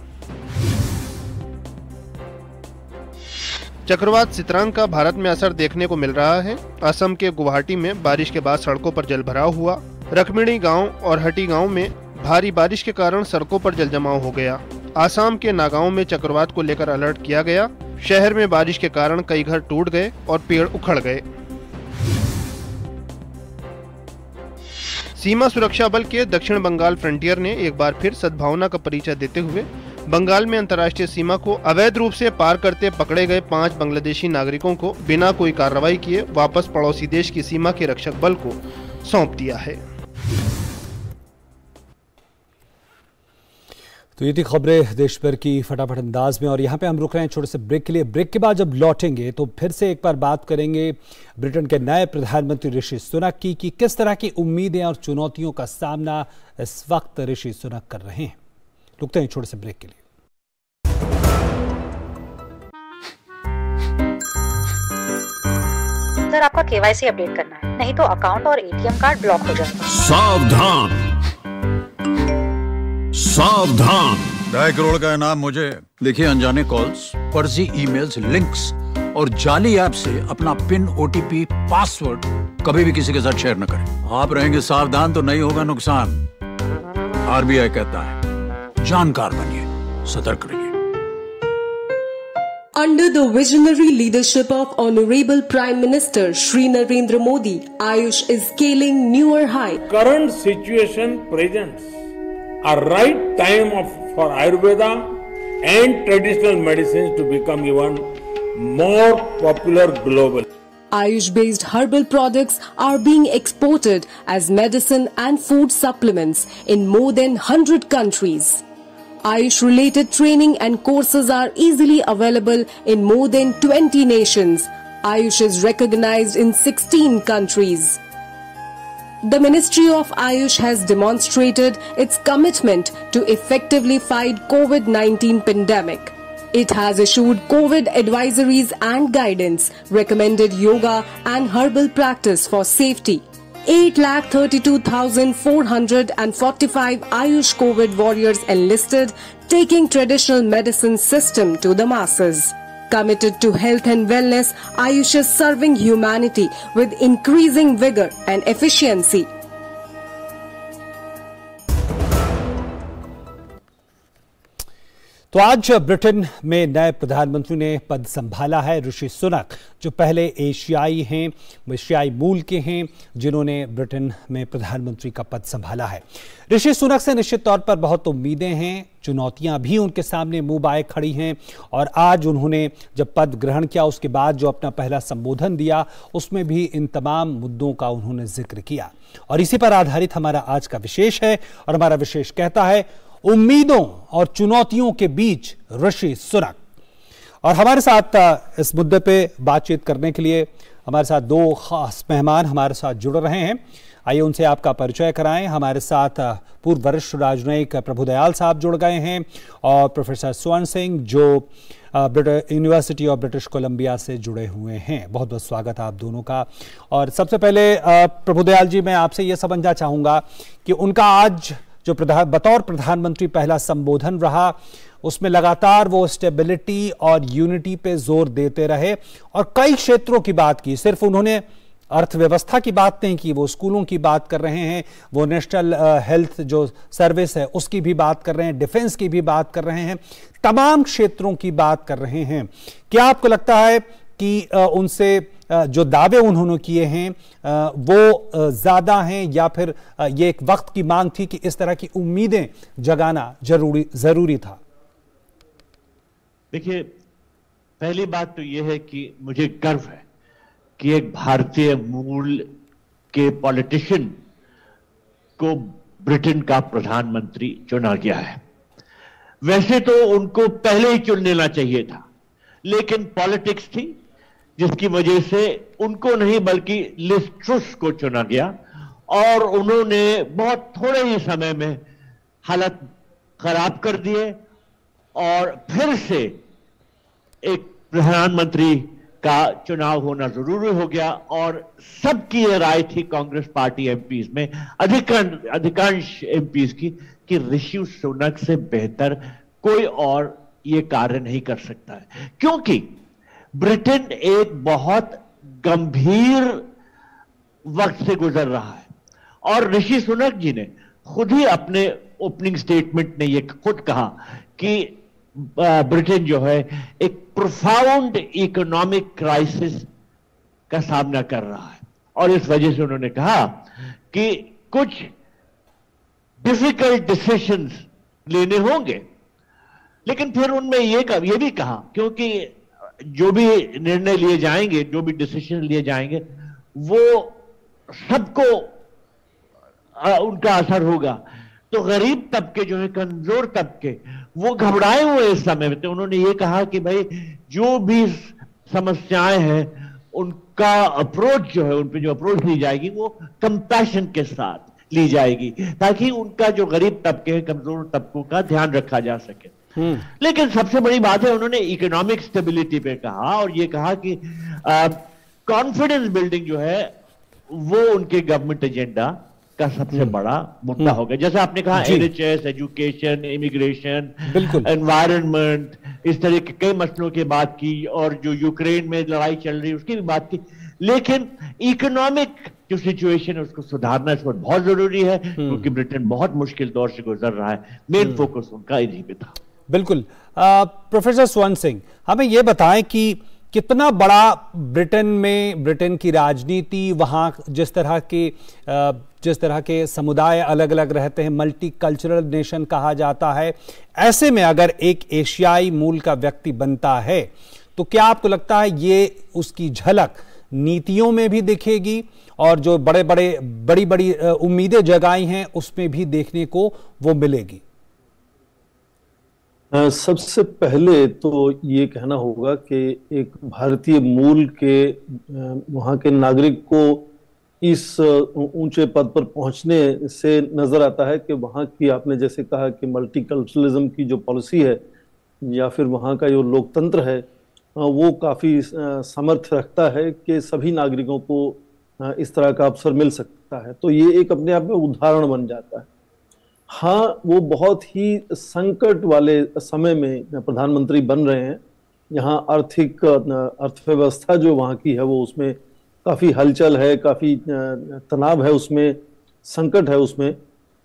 चक्रवात सितरांग का भारत में असर देखने को मिल रहा है। असम के गुवाहाटी में बारिश के बाद सड़कों पर जलभराव हुआ। रखमिणी गांव और हटी गांव में भारी बारिश के कारण सड़कों पर जलजमाव हो गया। आसाम के नागांव में चक्रवात को लेकर अलर्ट किया गया। शहर में बारिश के कारण कई घर टूट गए और पेड़ उखड़ गए। सीमा सुरक्षा बल के दक्षिण बंगाल फ्रंटियर ने एक बार फिर सद्भावना का परिचय देते हुए बंगाल में अंतर्राष्ट्रीय सीमा को अवैध रूप से पार करते पकड़े गए 5 बांग्लादेशी नागरिकों को बिना कोई कार्रवाई किए वापस पड़ोसी देश की सीमा के रक्षक बल को सौंप दिया है। तो ये थी खबरें देश भर की फटाफट अंदाज में। और यहाँ पे हम रुक रहे हैं छोटे से ब्रेक के लिए। ब्रेक के बाद जब लौटेंगे तो फिर से एक बार बात करेंगे ब्रिटेन के नए प्रधानमंत्री ऋषि सुनक की कि किस तरह की उम्मीदें और चुनौतियों का सामना इस वक्त ऋषि सुनक कर रहे हैं। रुकते हैं छोटे से ब्रेक के लिए। सर, आपका केवाईसी अपडेट करना है, नहीं तो अकाउंट और एटीएम कार्ड ब्लॉक हो जाएगा। सावधान सावधान। 2.5 करोड़ का इनाम मुझे। देखिए, अनजाने कॉल्स, फर्जी ईमेल्स, लिंक्स और जाली ऐप से अपना पिन, ओटीपी, पासवर्ड कभी भी किसी के साथ शेयर न करें। आप रहेंगे सावधान तो नहीं होगा नुकसान। आरबीआई कहता है, जानकार बनिए। सतर्क रहिए। Under the visionary leadership of Honorable Prime Minister Shri Narendra Modi, Ayush is scaling newer heights. Current situation presents a right time for Ayurveda and traditional medicines to become even more popular globally. Ayush-based herbal products are being exported as medicine and food supplements in more than 100 countries. Ayush-related training and courses are easily available in more than 20 nations. Ayush is recognized in 16 countries. The Ministry of Ayush has demonstrated its commitment to effectively fight COVID-19 pandemic. It has issued COVID advisories and guidance, recommended yoga and herbal practice for safety. 8,32,445 Ayush COVID warriors enlisted, taking traditional medicine system to the masses. Committed to health and wellness, Ayush is serving humanity with increasing vigor and efficiency. तो आज Britain में नए प्रधानमंत्री ने पद संभाला है। ऋषि सुनक जो पहले एशियाई हैं, एशियाई मूल के हैं, जिन्होंने ब्रिटेन में प्रधानमंत्री का पद संभाला है। ऋषि सुनक से निश्चित तौर पर बहुत उम्मीदें हैं, चुनौतियां भी उनके सामने मुंह बाए खड़ी हैं और आज उन्होंने जब पद ग्रहण किया उसके बाद जो अपना पहला संबोधन दिया उसमें भी इन तमाम मुद्दों का उन्होंने जिक्र किया और इसी पर आधारित हमारा आज का विशेष है। और हमारा विशेष कहता है उम्मीदों और चुनौतियों के बीच ऋषि सुनक। और हमारे साथ इस मुद्दे पे बातचीत करने के लिए हमारे साथ दो खास मेहमान हमारे साथ जुड़ रहे हैं। आइए उनसे आपका परिचय कराएं। हमारे साथ पूर्व वरिष्ठ राजनयिक प्रभुदयाल साहब जुड़ गए हैं और प्रोफेसर स्वर्ण सिंह जो यूनिवर्सिटी ऑफ ब्रिटिश कोलंबिया से जुड़े हुए हैं। बहुत बहुत स्वागत है आप दोनों का। और सबसे पहले प्रभुदयाल जी, मैं आपसे ये समझना चाहूँगा कि उनका आज जो बतौर प्रधानमंत्री पहला संबोधन रहा उसमें लगातार वो स्टेबिलिटी और यूनिटी पे जोर देते रहे और कई क्षेत्रों की बात की। सिर्फ उन्होंने अर्थव्यवस्था की बात नहीं की, वो स्कूलों की बात कर रहे हैं, वो नेशनल हेल्थ जो सर्विस है उसकी भी बात कर रहे हैं, डिफेंस की भी बात कर रहे हैं, तमाम क्षेत्रों की बात कर रहे हैं। क्या आपको लगता है कि उनसे जो दावे उन्होंने किए हैं वो ज्यादा हैं या फिर ये एक वक्त की मांग थी कि इस तरह की उम्मीदें जगाना जरूरी था? देखिए, पहली बात तो यह है कि मुझे गर्व है कि एक भारतीय मूल के पॉलिटिशियन को ब्रिटेन का प्रधानमंत्री चुना गया है। वैसे तो उनको पहले ही चुन लेना चाहिए था, लेकिन पॉलिटिक्स थी जिसकी वजह से उनको नहीं बल्कि लिज ट्रुस को चुना गया और उन्होंने बहुत थोड़े ही समय में हालत खराब कर दिए और फिर से एक प्रधानमंत्री का चुनाव होना जरूरी हो गया। और सबकी ये राय थी कांग्रेस पार्टी एमपीज में, अधिकांश एमपीज की, कि ऋषि सुनक से बेहतर कोई और ये कार्य नहीं कर सकता है, क्योंकि ब्रिटेन एक बहुत गंभीर वक्त से गुजर रहा है। और ऋषि सुनक जी ने खुद ही अपने ओपनिंग स्टेटमेंट में ये खुद कहा कि ब्रिटेन जो है एक प्रोफाउंड इकोनॉमिक क्राइसिस का सामना कर रहा है और इस वजह से उन्होंने कहा कि कुछ डिफिकल्ट डिसीजंस लेने होंगे, लेकिन फिर उनमें ये भी कहा क्योंकि जो भी निर्णय लिए जाएंगे, जो भी डिसीजन लिए जाएंगे, वो सबको उनका असर होगा। तो गरीब तबके जो है, कमजोर तबके, वो घबराए हुए इस समय में। तो उन्होंने ये कहा कि भाई जो भी समस्याएं हैं उनका अप्रोच जो है, उन पे जो अप्रोच ली जाएगी वो कंपैशन के साथ ली जाएगी ताकि उनका जो गरीब तबके हैं, कमजोर तबकों का ध्यान रखा जा सके। लेकिन सबसे बड़ी बात है, उन्होंने इकोनॉमिक स्टेबिलिटी पे कहा और ये कहा कि कॉन्फिडेंस बिल्डिंग जो है वो उनके गवर्नमेंट एजेंडा का सबसे बड़ा मुद्दा होगा। जैसे आपने कहा NHS, एजुकेशन, इमिग्रेशन, एनवायरनमेंट, इस तरह के कई मसलों की बात की और जो यूक्रेन में लड़ाई चल रही है उसकी भी बात की। लेकिन इकोनॉमिक जो सिचुएशन है उसको सुधारना इस वक्त बहुत जरूरी है क्योंकि ब्रिटेन बहुत मुश्किल दौर से गुजर रहा है। मेन फोकस उनका इन्हीं पे था। बिल्कुल। प्रोफेसर स्वर्ण सिंह, हमें ये बताएं कि कितना बड़ा ब्रिटेन की राजनीति, वहाँ जिस तरह के समुदाय अलग अलग रहते हैं, मल्टी कल्चरल नेशन कहा जाता है, ऐसे में अगर एक एशियाई मूल का व्यक्ति बनता है तो क्या आपको लगता है ये उसकी झलक नीतियों में भी दिखेगी और जो बड़ी उम्मीदें जगाई हैं उसमें भी देखने को वो मिलेगी? सबसे पहले तो ये कहना होगा कि एक भारतीय मूल के वहाँ के नागरिक को इस ऊंचे पद पर पहुंचने से नजर आता है कि वहाँ की, आपने जैसे कहा कि मल्टीकल्चरलिज्म की जो पॉलिसी है या फिर वहाँ का जो लोकतंत्र है वो काफ़ी समर्थ रखता है कि सभी नागरिकों को इस तरह का अवसर मिल सकता है। तो ये एक अपने आप में उदाहरण बन जाता है। हाँ, वो बहुत ही संकट वाले समय में प्रधानमंत्री बन रहे हैं। यहाँ अर्थव्यवस्था जो वहाँ की है वो उसमें काफ़ी हलचल है, काफ़ी तनाव है, उसमें संकट है उसमें।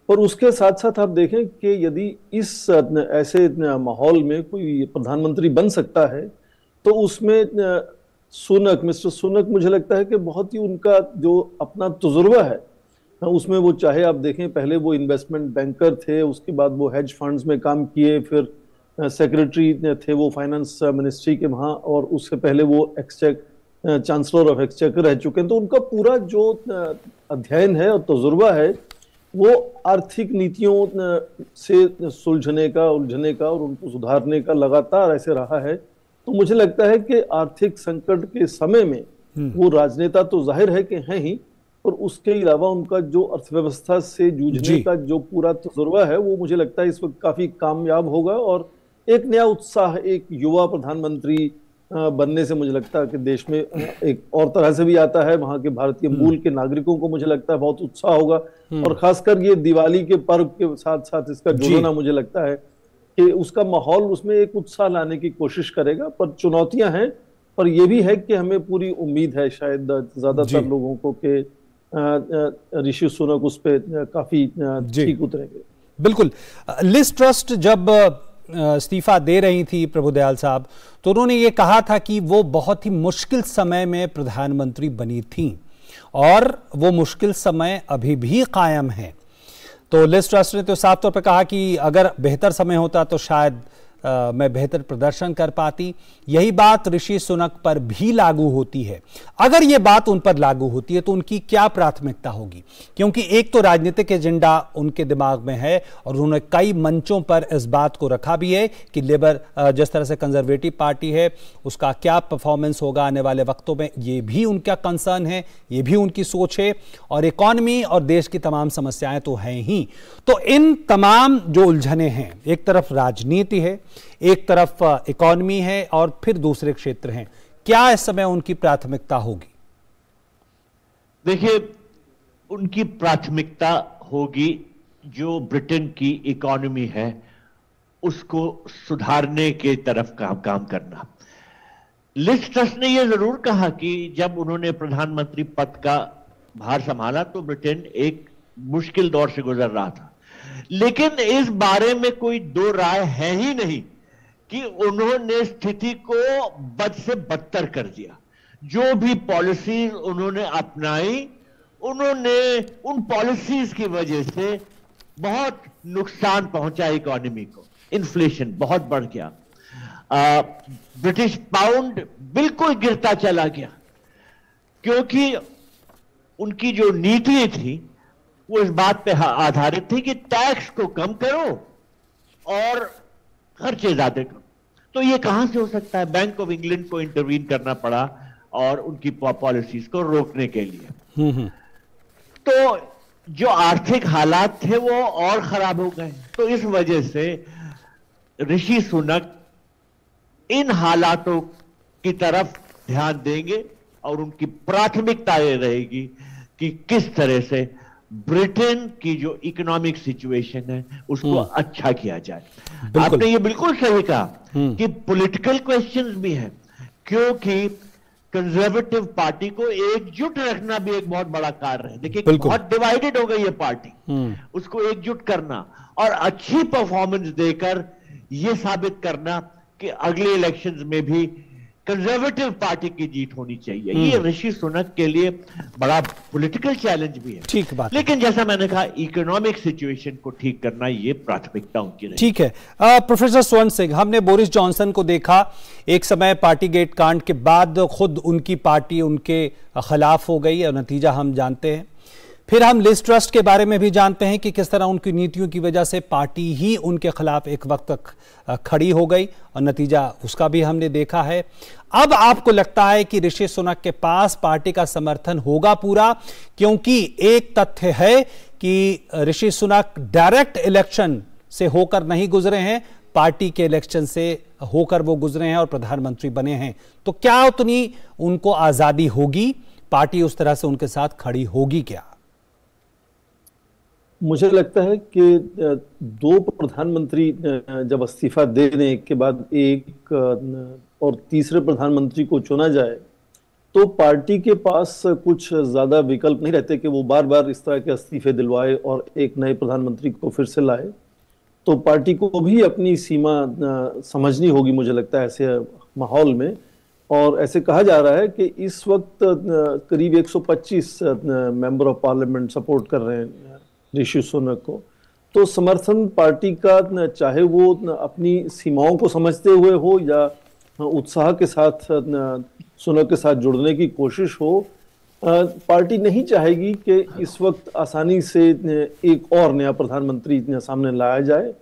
और उसके साथ साथ आप देखें कि यदि इस ऐसे माहौल में कोई प्रधानमंत्री बन सकता है तो उसमें मिस्टर सुनक मुझे लगता है कि बहुत ही उनका जो अपना तजुर्बा है उसमें, वो चाहे आप देखें पहले वो इन्वेस्टमेंट बैंकर थे, उसके बाद वो हेज फंड्स में काम किए, फिर सेक्रेटरी थे वो फाइनेंस मिनिस्ट्री के वहाँ, और उससे पहले वो चांसलर ऑफ एक्सचेकर रह चुके हैं। तो उनका पूरा जो अध्ययन है और तजुर्बा है वो आर्थिक नीतियों से सुलझने का, उलझने का और उनको सुधारने का लगातार ऐसे रहा है। तो मुझे लगता है कि आर्थिक संकट के समय में वो राजनेता तो जाहिर है कि हैं ही, और उसके अलावा उनका जो अर्थव्यवस्था से जूझने का जो पूरा तजुर्बा है वो मुझे लगता है इस वक्त काफी कामयाब होगा। और एक नया उत्साह, एक युवा प्रधानमंत्री बनने से मुझे लगता है कि देश में एक और तरह से भी आता है। वहाँ के भारतीय मूल के नागरिकों को मुझे लगता है बहुत उत्साह होगा, और खासकर ये दिवाली के पर्व के साथ साथ इसका जुड़ना मुझे लगता है कि उसका माहौल, उसमें एक उत्साह लाने की कोशिश करेगा। पर चुनौतियां हैं, पर यह भी है कि हमें पूरी उम्मीद है शायद ज्यादातर लोगों को कि ऋषि सुनक उस पे काफी ठीक उतरेंगे। बिल्कुल। लिज ट्रस्ट जब इस्तीफा दे रही थी प्रभुदयाल साहब, तो उन्होंने ये कहा था कि वो बहुत ही मुश्किल समय में प्रधानमंत्री बनी थी और वो मुश्किल समय अभी भी कायम है। तो लिज ट्रस्ट ने तो साफ तौर पर कहा कि अगर बेहतर समय होता तो शायद मैं बेहतर प्रदर्शन कर पाती। यही बात ऋषि सुनक पर भी लागू होती है। अगर ये बात उन पर लागू होती है तो उनकी क्या प्राथमिकता होगी? क्योंकि एक तो राजनीतिक एजेंडा उनके दिमाग में है और उन्होंने कई मंचों पर इस बात को रखा भी है कि लेबर जिस तरह से कंजर्वेटिव पार्टी है उसका क्या परफॉर्मेंस होगा आने वाले वक्तों में, ये भी उनका कंसर्न है, ये भी उनकी सोच है। और इकॉनमी और देश की तमाम समस्याएं तो हैं ही। तो इन तमाम जो उलझने हैं, एक तरफ राजनीति है, एक तरफ इकॉनमी है और फिर दूसरे क्षेत्र हैं, क्या इस समय उनकी प्राथमिकता होगी? देखिए, उनकी प्राथमिकता होगी जो ब्रिटेन की इकॉनमी है उसको सुधारने के तरफ काम करना। लिज ट्रस ने यह जरूर कहा कि जब उन्होंने प्रधानमंत्री पद का भार संभाला तो ब्रिटेन एक मुश्किल दौर से गुजर रहा था, लेकिन इस बारे में कोई दो राय है ही नहीं कि उन्होंने स्थिति को बद से बदतर कर दिया। जो भी पॉलिसीज उन्होंने अपनाई, उन्होंने उन पॉलिसीज की वजह से बहुत नुकसान पहुंचा इकोनॉमी को। इन्फ्लेशन बहुत बढ़ गया, ब्रिटिश पाउंड बिल्कुल गिरता चला गया, क्योंकि उनकी जो नीति थी वो इस बात पे आधारित थी कि टैक्स को कम करो और खर्चे ज्यादा करो। तो ये कहां से हो सकता है? बैंक ऑफ इंग्लैंड को इंटरवीन करना पड़ा और उनकी पॉलिसीज को रोकने के लिए। तो जो आर्थिक हालात थे वो और खराब हो गए। तो इस वजह से ऋषि सुनक इन हालातों की तरफ ध्यान देंगे और उनकी प्राथमिकता ये रहेगी कि किस तरह से ब्रिटेन की जो इकोनॉमिक सिचुएशन है उसको अच्छा किया जाए। आपने ये बिल्कुल सही कहा कि पॉलिटिकल क्वेश्चंस भी हैं, क्योंकि कंजर्वेटिव पार्टी को एकजुट रखना भी एक बहुत बड़ा कार्य है। देखिए, बहुत डिवाइडेड हो गई है पार्टी, उसको एकजुट करना और अच्छी परफॉर्मेंस देकर ये साबित करना कि अगले इलेक्शंस में भी कंजर्वेटिव पार्टी की जीत होनी चाहिए, ये ऋषि सुनक के लिए बड़ा पॉलिटिकल चैलेंज भी है। ठीक बात। लेकिन जैसा मैंने कहा, इकोनॉमिक सिचुएशन को ठीक करना ये प्राथमिकता उनकी रही। ठीक है। प्रोफेसर स्वर्ण सिंह, हमने बोरिस जॉनसन को देखा एक समय पार्टी गेट कांड के बाद खुद उनकी पार्टी उनके खिलाफ हो गई और नतीजा हम जानते हैं। फिर हम लिज ट्रस्ट के बारे में भी जानते हैं कि किस तरह उनकी नीतियों की वजह से पार्टी ही उनके खिलाफ एक वक्त तक खड़ी हो गई और नतीजा उसका भी हमने देखा है। अब आपको लगता है कि ऋषि सुनक के पास पार्टी का समर्थन होगा पूरा, क्योंकि एक तथ्य है कि ऋषि सुनक डायरेक्ट इलेक्शन से होकर नहीं गुजरे हैं, पार्टी के इलेक्शन से होकर वो गुजरे हैं और प्रधानमंत्री बने हैं। तो क्या उतनी उनको आजादी होगी, पार्टी उस तरह से उनके साथ खड़ी होगी क्या? मुझे लगता है कि दो प्रधानमंत्री जब इस्तीफा देने के बाद एक और तीसरे प्रधानमंत्री को चुना जाए तो पार्टी के पास कुछ ज्यादा विकल्प नहीं रहते कि वो बार बार इस तरह के इस्तीफे दिलवाए और एक नए प्रधानमंत्री को फिर से लाए। तो पार्टी को भी अपनी सीमा समझनी होगी मुझे लगता है ऐसे माहौल में। और ऐसे कहा जा रहा है कि इस वक्त करीब 125 मेंबर ऑफ पार्लियामेंट सपोर्ट कर रहे हैं ऋषि सुनक को। तो समर्थन पार्टी का चाहे वो अपनी सीमाओं को समझते हुए हो या उत्साह के साथ सुनक के साथ जुड़ने की कोशिश हो, पार्टी नहीं चाहेगी कि इस वक्त आसानी से एक और नया प्रधानमंत्री सामने लाया जाए।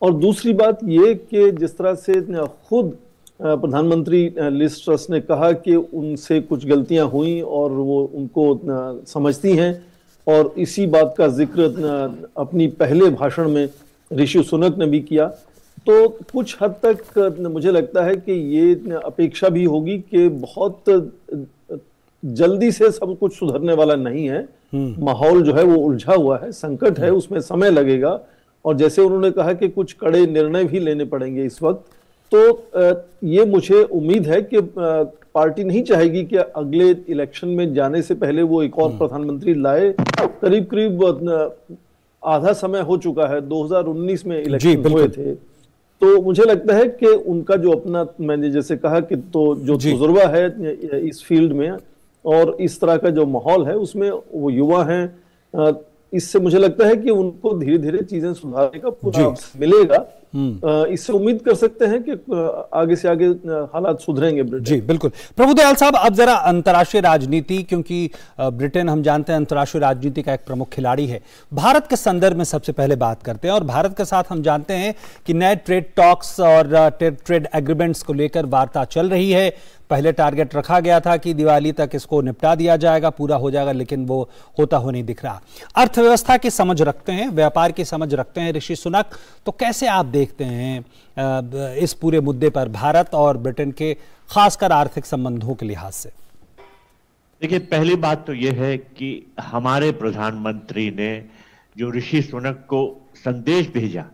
और दूसरी बात ये कि जिस तरह से खुद प्रधानमंत्री लिज ट्रस ने कहा कि उनसे कुछ गलतियां हुई और वो उनको समझती हैं, और इसी बात का जिक्र अपनी पहले भाषण में ऋषि सुनक ने भी किया, तो कुछ हद तक मुझे लगता है कि ये अपेक्षा भी होगी कि बहुत जल्दी से सब कुछ सुधरने वाला नहीं है। माहौल जो है वो उलझा हुआ है, संकट है, उसमें समय लगेगा। और जैसे उन्होंने कहा कि कुछ कड़े निर्णय भी लेने पड़ेंगे इस वक्त, तो ये मुझे उम्मीद है कि पार्टी नहीं चाहेगी कि अगले इलेक्शन में जाने से पहले वो एक और प्रधानमंत्री लाए। करीब करीब आधा समय हो चुका है, 2019 में इलेक्शन हुए थे। तो मुझे लगता है कि उनका जो अपना, मैंने जैसे कहा कि तो जो तजुर्बा है इस फील्ड में और इस तरह का जो माहौल है उसमें वो युवा हैं, इससे मुझे लगता है कि उनको धीरे धीरे चीजें सुधारने का पूरा मिलेगा। इससे उम्मीद कर सकते हैं कि आगे से आगे हालात सुधरेंगे ब्रिटेन। जी बिल्कुल। प्रभुदयाल साहब, अब जरा अंतर्राष्ट्रीय राजनीति, क्योंकि ब्रिटेन हम जानते हैं अंतर्राष्ट्रीय राजनीति का एक प्रमुख खिलाड़ी है, भारत के संदर्भ में सबसे पहले बात करते हैं। और भारत के साथ हम जानते हैं कि नए ट्रेड टॉक्स और ट्रेड एग्रीमेंट्स को लेकर वार्ता चल रही है। पहले टारगेट रखा गया था कि दिवाली तक इसको निपटा दिया जाएगा, पूरा हो जाएगा, लेकिन वो होता हो नहीं दिख रहा। अर्थव्यवस्था की समझ रखते हैं, व्यापार की समझ रखते हैं ऋषि सुनक, तो कैसे आप देखते हैं इस पूरे मुद्दे पर भारत और ब्रिटेन के खासकर आर्थिक संबंधों के लिहाज से? देखिए, पहली बात तो यह है कि हमारे प्रधानमंत्री ने जो ऋषि सुनक को संदेश भेजा,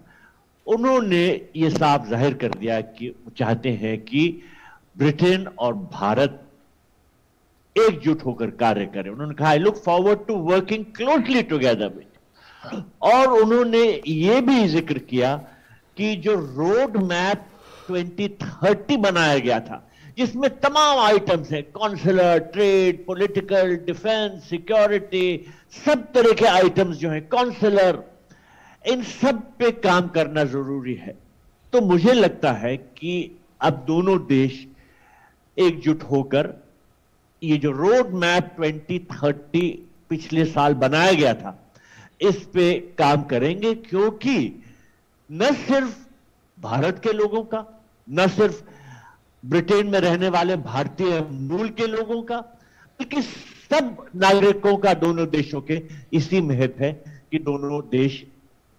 उन्होंने ये साफ जाहिर कर दिया कि चाहते हैं कि ब्रिटेन और भारत एकजुट होकर कार्य करें। उन्होंने कहा, I look forward to working closely together with, और उन्होंने ये भी जिक्र किया कि जो रोड मैप 2030 बनाया गया था, जिसमें तमाम आइटम्स हैं, consular, trade, political, defence, security, सब तरह के आइटम्स जो हैं, कॉन्सुलर, इन सब पे काम करना जरूरी है। तो मुझे लगता है कि अब दोनों देश एकजुट होकर ये जो रोड मैप 2030 पिछले साल बनाया गया था, इस पे काम करेंगे, क्योंकि न सिर्फ भारत के लोगों का, न सिर्फ ब्रिटेन में रहने वाले भारतीय मूल के लोगों का, बल्कि सब नागरिकों का, दोनों देशों के इसी में हित है कि दोनों देश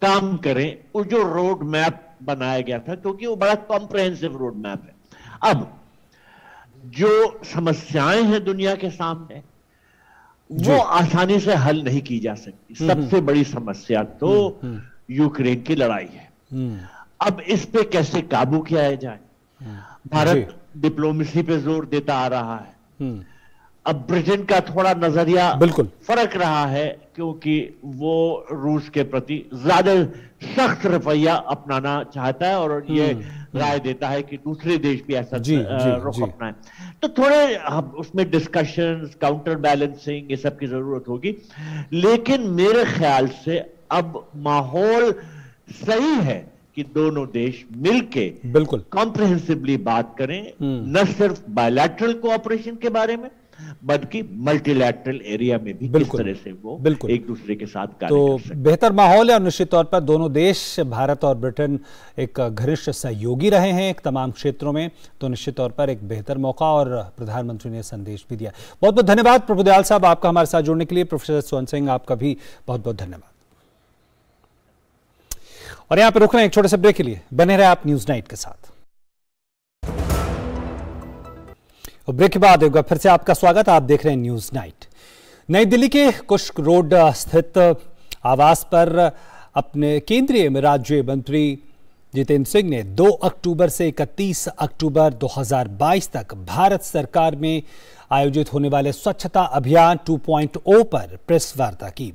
काम करें और जो रोड मैप बनाया गया था, क्योंकि वो बड़ा कॉम्प्रहेंसिव रोड मैप है। अब जो समस्याएं हैं दुनिया के सामने, वो आसानी से हल नहीं की जा सकती। सबसे बड़ी समस्या तो यूक्रेन की लड़ाई है। अब इस पे कैसे काबू किया जाए? भारत डिप्लोमेसी पे जोर देता आ रहा है, अब ब्रिटेन का थोड़ा नजरिया बिल्कुल फर्क रहा है, क्योंकि वो रूस के प्रति ज्यादा सख्त रवैया अपनाना चाहता है और ये राय देता है कि दूसरे देश भी ऐसा रुख अपनाएं। तो थोड़े उसमें डिस्कशंस, काउंटर बैलेंसिंग, ये सब की जरूरत होगी। लेकिन मेरे ख्याल से अब माहौल सही है कि दोनों देश मिलके बिल्कुल कॉम्प्रिहेंसिवली बात करें, न सिर्फ बायलैटरल कोऑपरेशन के बारे में बल्कि मल्टीलैटरल एरिया में भी किस तरह से वो एक दूसरे के साथ कार्य कर सकते हैं। बेहतर माहौल है और निश्चित तौर पर दोनों देश, भारत और ब्रिटेन, एक घनिष्ठ सहयोगी रहे हैं एक तमाम क्षेत्रों में, तो निश्चित तौर पर एक बेहतर मौका और प्रधानमंत्री ने संदेश भी दिया। बहुत बहुत धन्यवाद प्रभुदयाल साहब आपका हमारे साथ जुड़ने के लिए। प्रोफेसर स्वर्ण सिंह आपका भी बहुत बहुत धन्यवाद। और यहां पर रुक रहे हैं एक छोटे से ब्रेक के लिए, बने रहे आप न्यूज नाइट के साथ। और ब्रेक के बाद एक बार फिर से आपका स्वागत, आप देख रहे हैं न्यूज नाइट। नई दिल्ली के कुश्क रोड स्थित आवास पर अपने केंद्रीय राज्य मंत्री जितेंद्र सिंह ने 2 अक्टूबर से 31 अक्टूबर 2022 तक भारत सरकार में आयोजित होने वाले स्वच्छता अभियान 2.0 पर प्रेस वार्ता की।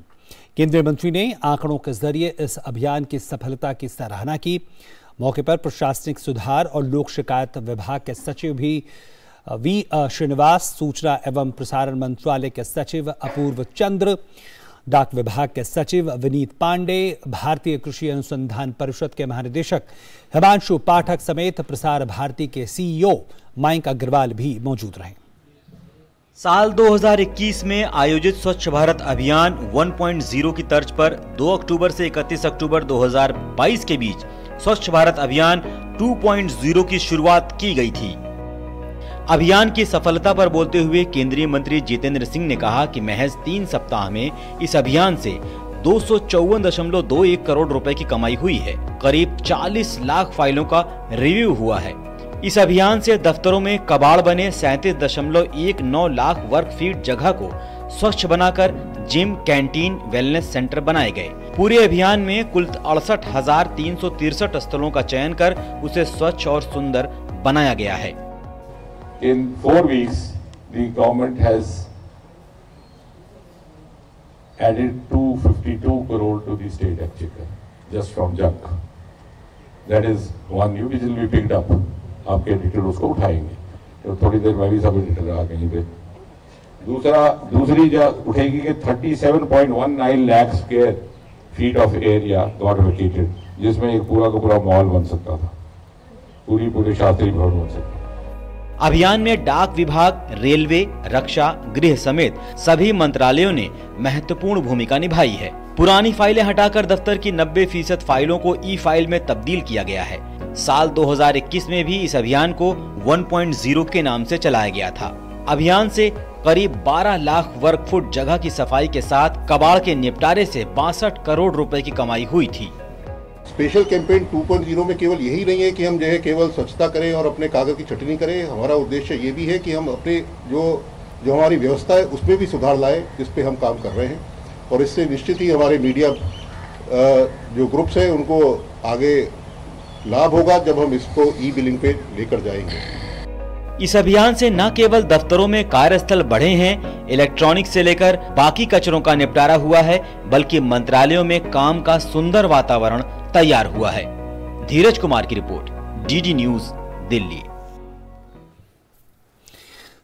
केंद्रीय मंत्री ने आंकड़ों के जरिए इस अभियान की सफलता की सराहना की। मौके पर प्रशासनिक सुधार और लोक शिकायत विभाग के सचिव भी वी श्रीनिवास, सूचना एवं प्रसारण मंत्रालय के सचिव अपूर्व चंद्र, डाक विभाग के सचिव विनीत पांडे, भारतीय कृषि अनुसंधान परिषद के महानिदेशक हिमांशु पाठक समेत प्रसार भारती के सीईओ मयंक अग्रवाल भी मौजूद रहे। साल 2021 में आयोजित स्वच्छ भारत अभियान 1.0 की तर्ज पर 2 अक्टूबर से 31 अक्टूबर 2022 के बीच स्वच्छ भारत अभियान 2.0 की शुरुआत की गई थी। अभियान की सफलता पर बोलते हुए केंद्रीय मंत्री जितेंद्र सिंह ने कहा कि महज 3 सप्ताह में इस अभियान से 254.21 करोड़ रुपए की कमाई हुई है। करीब 40 लाख फाइलों का रिव्यू हुआ है। इस अभियान से दफ्तरों में कबाड़ बने 37.19 लाख वर्ग फीट जगह को स्वच्छ बनाकर जिम, कैंटीन, वेलनेस सेंटर बनाए गए। पूरे अभियान में कुल 68,363 स्थलों का चयन कर उसे स्वच्छ और सुंदर बनाया गया है। In 4 weeks, the government has added 252 crore to the state exchequer just from junk. That is one new which will be picked up. आपके एडिटर उसको उठाएंगे तो थोड़ी देर में भी सब एडिटर आ कहीं पे। दूसरी जो उठेगी कि 37.19 lakh square feet of area got vacated, जिसमें एक पूरा का पूरा मॉल बन सकता था, पूरे शास्त्री भवन बन सकता। अभियान में डाक विभाग, रेलवे, रक्षा, गृह समेत सभी मंत्रालयों ने महत्वपूर्ण भूमिका निभाई है। पुरानी फाइलें हटाकर दफ्तर की 90% फाइलों को ई फाइल में तब्दील किया गया है। साल 2021 में भी इस अभियान को 1.0 के नाम से चलाया गया था। अभियान से करीब 12 लाख वर्ग फुट जगह की सफाई के साथ कबाड़ के निपटारे से 62 करोड़ रुपए की कमाई हुई थी। स्पेशल कैंपेन 2.0 में केवल यही नहीं है कि हम जो है केवल स्वच्छता करें और अपने कागज की छटनी करें। हमारा उद्देश्य ये भी है कि हम अपने जो हमारी व्यवस्था है उसमें भी सुधार लाए, जिस पे हम काम कर रहे हैं। और इससे निश्चित ही हमारे मीडिया जो ग्रुप्स हैं उनको आगे लाभ होगा जब हम इसको ई बिलिंग पे लेकर जाएंगे। इस अभियान से न केवल दफ्तरों में कार्यस्थल बढ़े हैं, इलेक्ट्रॉनिक से लेकर बाकी कचरों का निपटारा हुआ है, बल्कि मंत्रालयों में काम का सुंदर वातावरण तैयार हुआ है। धीरज कुमार की report, DD news, Delhi.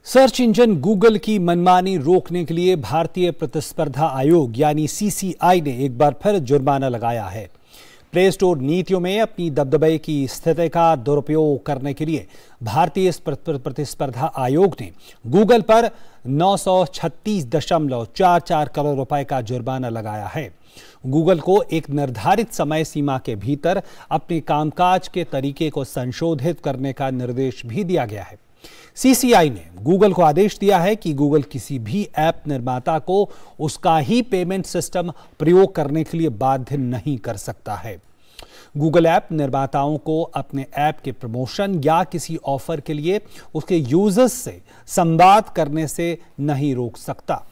Search engine Google की मनमानी रोकने के लिए भारतीय प्रतिस्पर्धा आयोग यानी सीसीआई ने एक बार फिर जुर्माना लगाया है। प्ले स्टोर नीतियों में अपनी दबदबे की स्थिति का दुरुपयोग करने के लिए भारतीय प्रतिस्पर्धा आयोग ने गूगल पर 936.44 करोड़ रुपए का जुर्माना लगाया है। गूगल को एक निर्धारित समय सीमा के भीतर अपने कामकाज के तरीके को संशोधित करने का निर्देश भी दिया गया है। सीसीआई ने गूगल को आदेश दिया है कि गूगल किसी भी ऐप निर्माता को उसका ही पेमेंट सिस्टम प्रयोग करने के लिए बाध्य नहीं कर सकता है। गूगल ऐप निर्माताओं को अपने ऐप के प्रमोशन या किसी ऑफर के लिए उसके यूजर्स से संवाद करने से नहीं रोक सकता।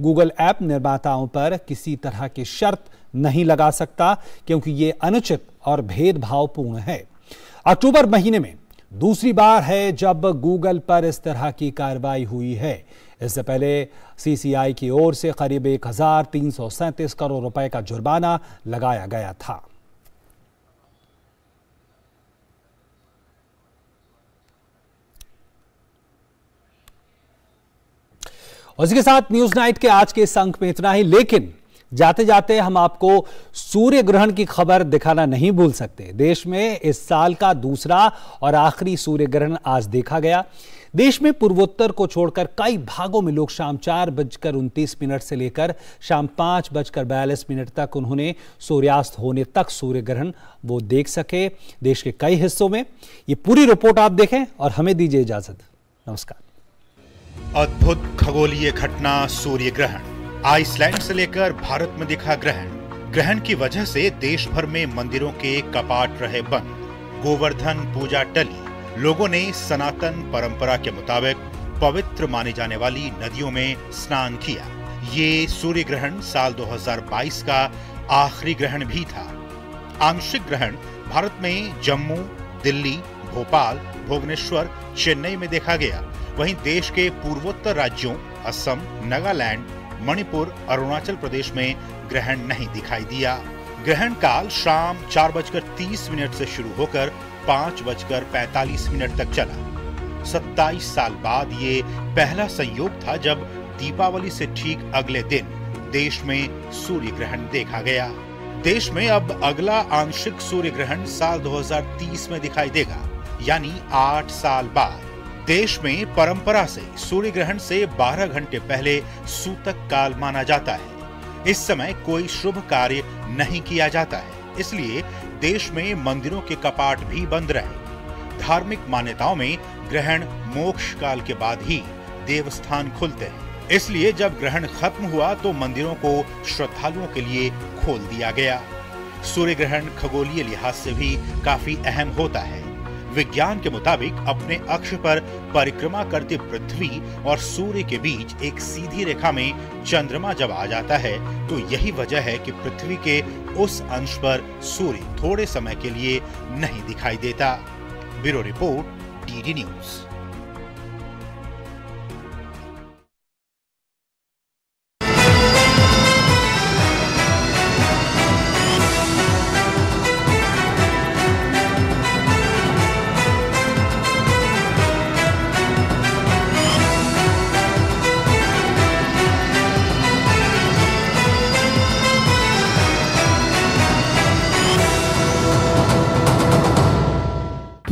गूगल ऐप निर्माताओं पर किसी तरह की शर्त नहीं लगा सकता, क्योंकि ये अनुचित और भेदभावपूर्ण है। अक्टूबर महीने में दूसरी बार है जब गूगल पर इस तरह की कार्रवाई हुई है। इससे पहले सीसीआई की ओर से करीब 1337 करोड़ रुपए का जुर्माना लगाया गया था। उसके साथ न्यूज नाइट के आज के इस अंक में इतना ही, लेकिन जाते जाते हम आपको सूर्य ग्रहण की खबर दिखाना नहीं भूल सकते। देश में इस साल का दूसरा और आखिरी सूर्य ग्रहण आज देखा गया। देश में पूर्वोत्तर को छोड़कर कई भागों में लोग शाम 4:29 से लेकर शाम 5:42 तक उन्होंने सूर्यास्त होने तक सूर्य ग्रहण वो देख सके देश के कई हिस्सों में। ये पूरी रिपोर्ट आप देखें और हमें दीजिए इजाजत। नमस्कार। अद्भुत खगोलीय घटना सूर्य ग्रहण। आइसलैंड से लेकर भारत में दिखा ग्रहण। ग्रहण की वजह से देश भर में मंदिरों के कपाट रहे बंद। गोवर्धन पूजा टली। लोगों ने सनातन परंपरा के मुताबिक पवित्र मानी जाने वाली नदियों में स्नान किया। ये सूर्य ग्रहण साल 2022 का आखिरी ग्रहण भी था। आंशिक ग्रहण भारत में जम्मू, दिल्ली, भोपाल, भुवनेश्वर, चेन्नई में देखा गया। वहीं देश के पूर्वोत्तर राज्यों असम, नागालैंड, मणिपुर, अरुणाचल प्रदेश में ग्रहण नहीं दिखाई दिया। ग्रहण काल शाम 4:30 से शुरू होकर 5:45 तक चला। 27 साल बाद ये पहला संयोग था जब दीपावली से ठीक अगले दिन देश में सूर्य ग्रहण देखा गया। देश में अब अगला आंशिक सूर्य ग्रहण साल 2030 में दिखाई देगा, यानी 8 साल बाद। देश में परंपरा से सूर्य ग्रहण से 12 घंटे पहले सूतक काल माना जाता है। इस समय कोई शुभ कार्य नहीं किया जाता है, इसलिए देश में मंदिरों के कपाट भी बंद रहे। धार्मिक मान्यताओं में ग्रहण मोक्ष काल के बाद ही देवस्थान खुलते हैं, इसलिए जब ग्रहण खत्म हुआ तो मंदिरों को श्रद्धालुओं के लिए खोल दिया गया। सूर्य ग्रहण खगोलीय लिहाज से भी काफी अहम होता है। विज्ञान के मुताबिक अपने अक्ष पर परिक्रमा करते पृथ्वी और सूर्य के बीच एक सीधी रेखा में चंद्रमा जब आ जाता है तो यही वजह है कि पृथ्वी के उस अंश पर सूर्य थोड़े समय के लिए नहीं दिखाई देता। Bureau report, DD news.